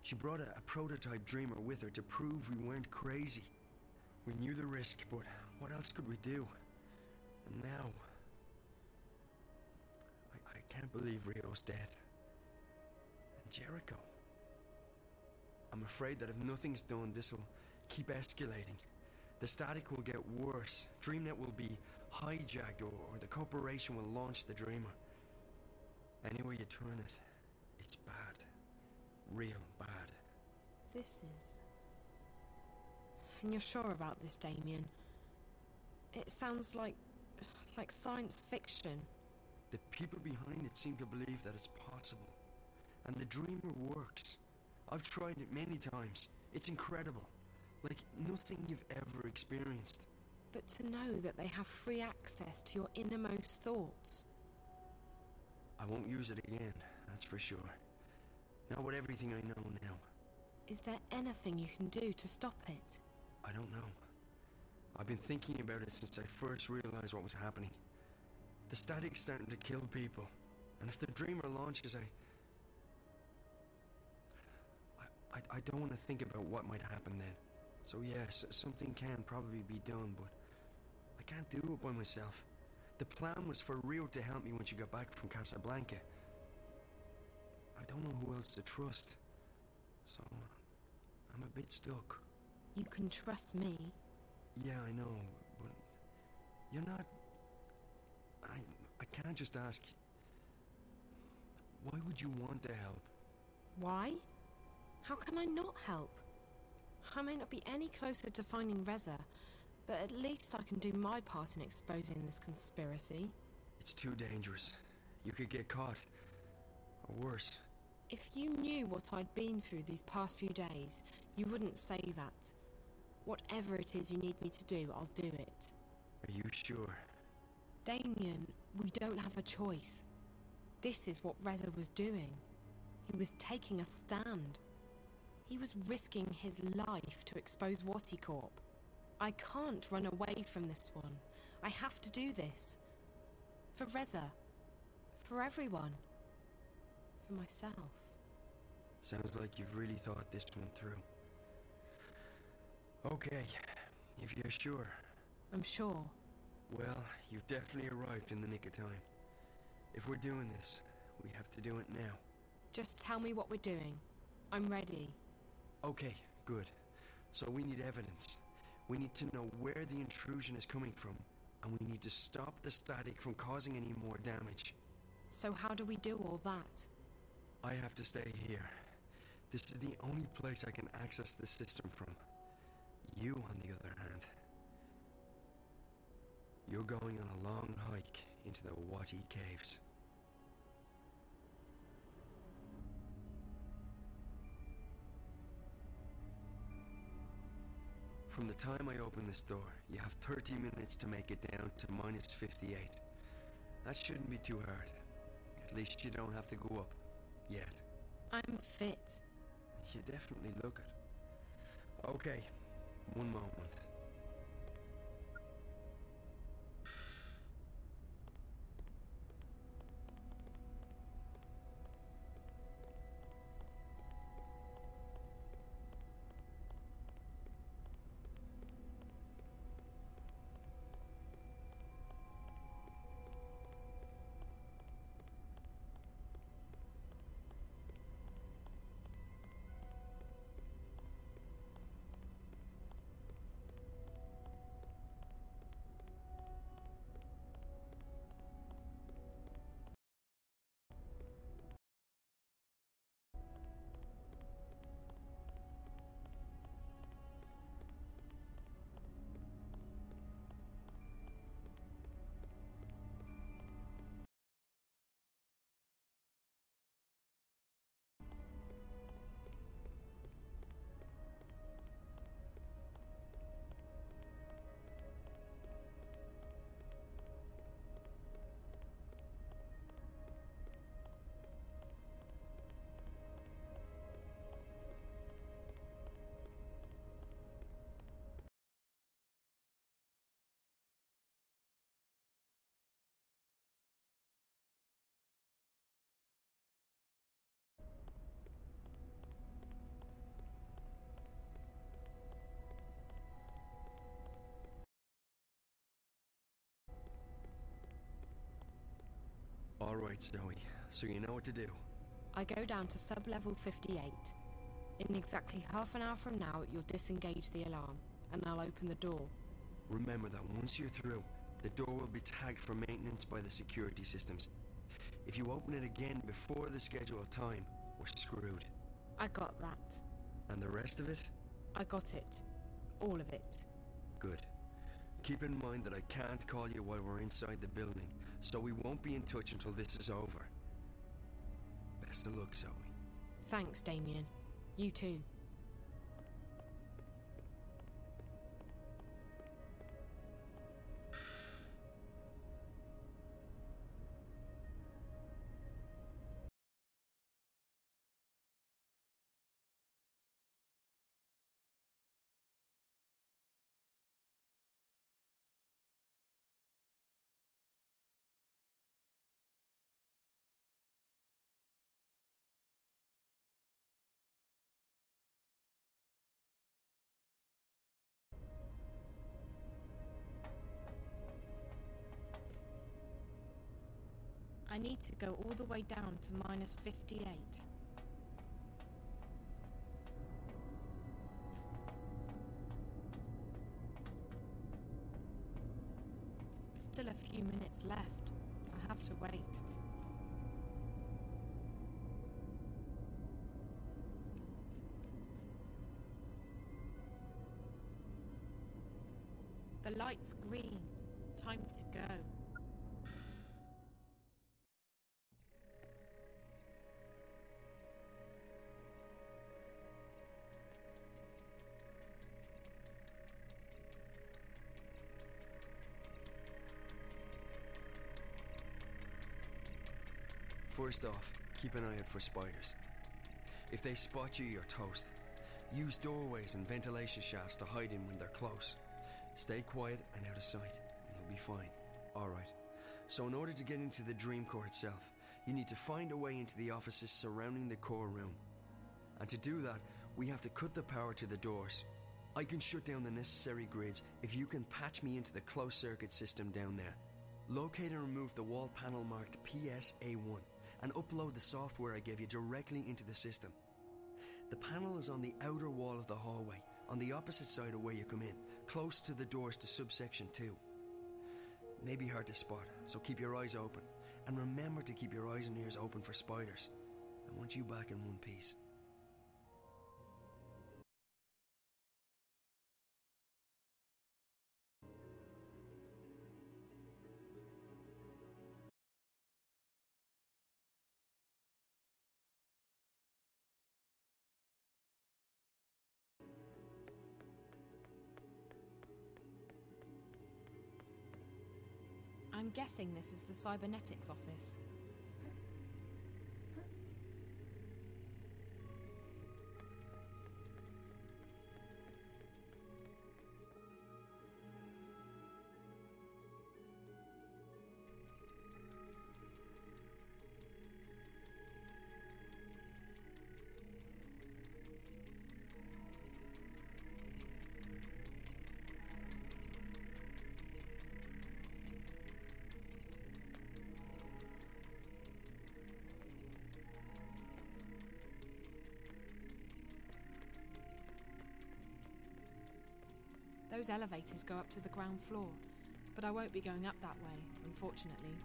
Speaker 13: She brought a prototype dreamer with her to prove we weren't crazy. We knew the risk, but what else could we do? And now... I can't believe Rio's dead. And Jericho. I'm afraid that if nothing's done, this'll keep escalating. The static will get worse. DreamNet will be hijacked, or the corporation will launch the Dreamer. Any way you turn it, it's bad. Real bad.
Speaker 1: This is... And you're sure about this, Damien? It sounds like science fiction.
Speaker 13: The people behind it seem to believe that it's possible. And the Dreamer works. I've tried it many times. It's incredible. Like nothing you've ever experienced.
Speaker 1: But to know that they have free access to your innermost thoughts...
Speaker 13: I won't use it again, that's for sure. Not with everything I know now.
Speaker 1: Is there anything you can do to stop it?
Speaker 13: I don't know. I've been thinking about it since I first realized what was happening. The static's starting to kill people. And if the Dreamer launches, I don't want to think about what might happen then. So yes, something can probably be done, but I can't do it by myself. The plan was for Rio to help me when she got back from Casablanca. I don't know who else to trust. So, I'm a bit stuck.
Speaker 1: You can trust me?
Speaker 13: Yeah, I know, but you're not... I can't just ask... Why would you want to help?
Speaker 1: Why? How can I not help? I may not be any closer to finding Reza, but at least I can do my part in exposing this conspiracy.
Speaker 13: It's too dangerous. You could get caught. Or worse.
Speaker 1: If you knew what I'd been through these past few days, you wouldn't say that. Whatever it is you need me to do, I'll do it.
Speaker 13: Are you sure?
Speaker 1: Damien, we don't have a choice. This is what Reza was doing. He was taking a stand. He was risking his life to expose Waticorp. I can't run away from this one. I have to do this. For Reza. For everyone. For myself.
Speaker 13: Sounds like you've really thought this one through. Okay, if you're sure.
Speaker 1: I'm sure.
Speaker 13: Well, you've definitely arrived in the nick of time. If we're doing this, we have to do it now.
Speaker 1: Just tell me what we're doing. I'm ready.
Speaker 13: Okay, good. So we need evidence. We need to know where the intrusion is coming from, and we need to stop the static from causing any more damage.
Speaker 1: So how do we do all that?
Speaker 13: I have to stay here. This is the only place I can access the system from. You, on the other hand, you're going on a long hike into the Wati Caves. From the time I open this door, you have 30 minutes to make it down to minus 58. That shouldn't be too hard. At least you don't have to go up. Yet.
Speaker 1: I'm fit.
Speaker 13: You definitely look it. Okay, one moment. All right, Zoe. So you know what to do.
Speaker 1: I go down to sub-level 58. In exactly half an hour from now, you'll disengage the alarm, and I'll open the door.
Speaker 13: Remember that once you're through, the door will be tagged for maintenance by the security systems. If you open it again before the scheduled time, we're screwed.
Speaker 1: I got that.
Speaker 13: And the rest of it?
Speaker 1: I got it. All of it.
Speaker 13: Good. Keep in mind that I can't call you while we're inside the building, so we won't be in touch until this is over. Best of luck, Zoe.
Speaker 1: Thanks, Damien. You too. I need to go all the way down to minus 58. Still a few minutes left. I have to wait. The light's green. Time to go.
Speaker 13: First off, keep an eye out for spiders. If they spot you, you're toast. Use doorways and ventilation shafts to hide in when they're close. Stay quiet and out of sight, and you'll be fine. Alright, so in order to get into the dream core itself, you need to find a way into the offices surrounding the core room. And to do that, we have to cut the power to the doors. I can shut down the necessary grids if you can patch me into the closed circuit system down there. Locate and remove the wall panel marked PSA1 and upload the software I gave you directly into the system. The panel is on the outer wall of the hallway, on the opposite side of where you come in, close to the doors to subsection 2. May be hard to spot, so keep your eyes open. And remember to keep your eyes and ears open for spiders. I want you back in one piece.
Speaker 1: I'm guessing this is the cybernetics office. Those elevators go up to the ground floor, but I won't be going up that way, unfortunately.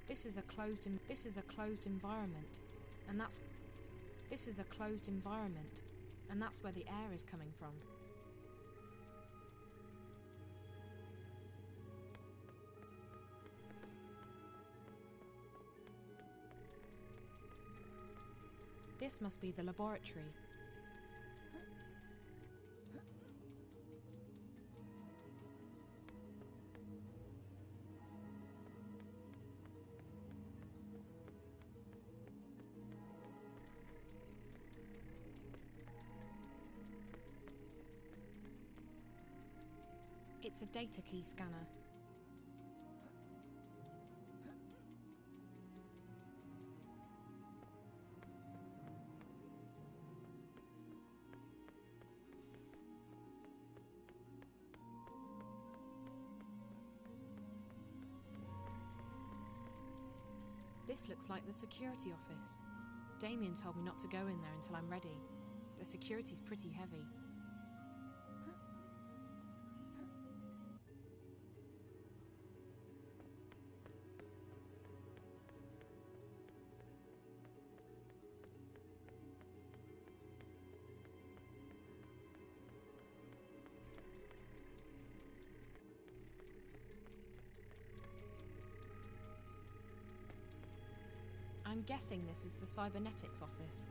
Speaker 1: This is a closed environment, and that's where the air is coming from. This must be the laboratory. It's a data key scanner. This looks like the security office. Damien told me not to go in there until I'm ready. The security's pretty heavy. I'm guessing this is the cybernetics office.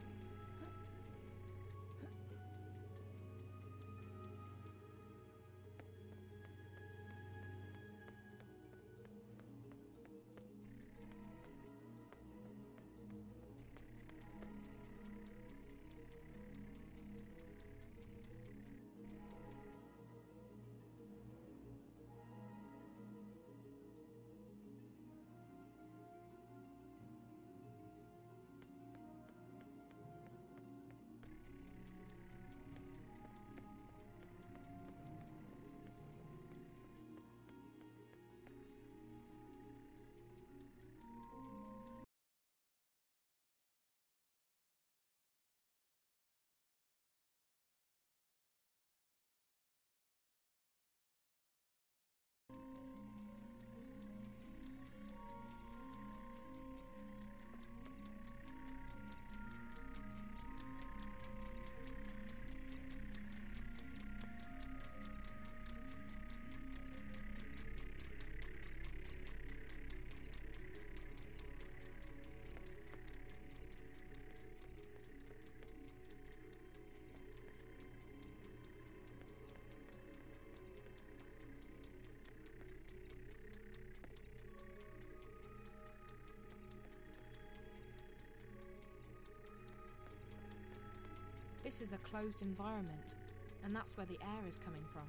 Speaker 1: This is a closed environment, and that's where the air is coming from.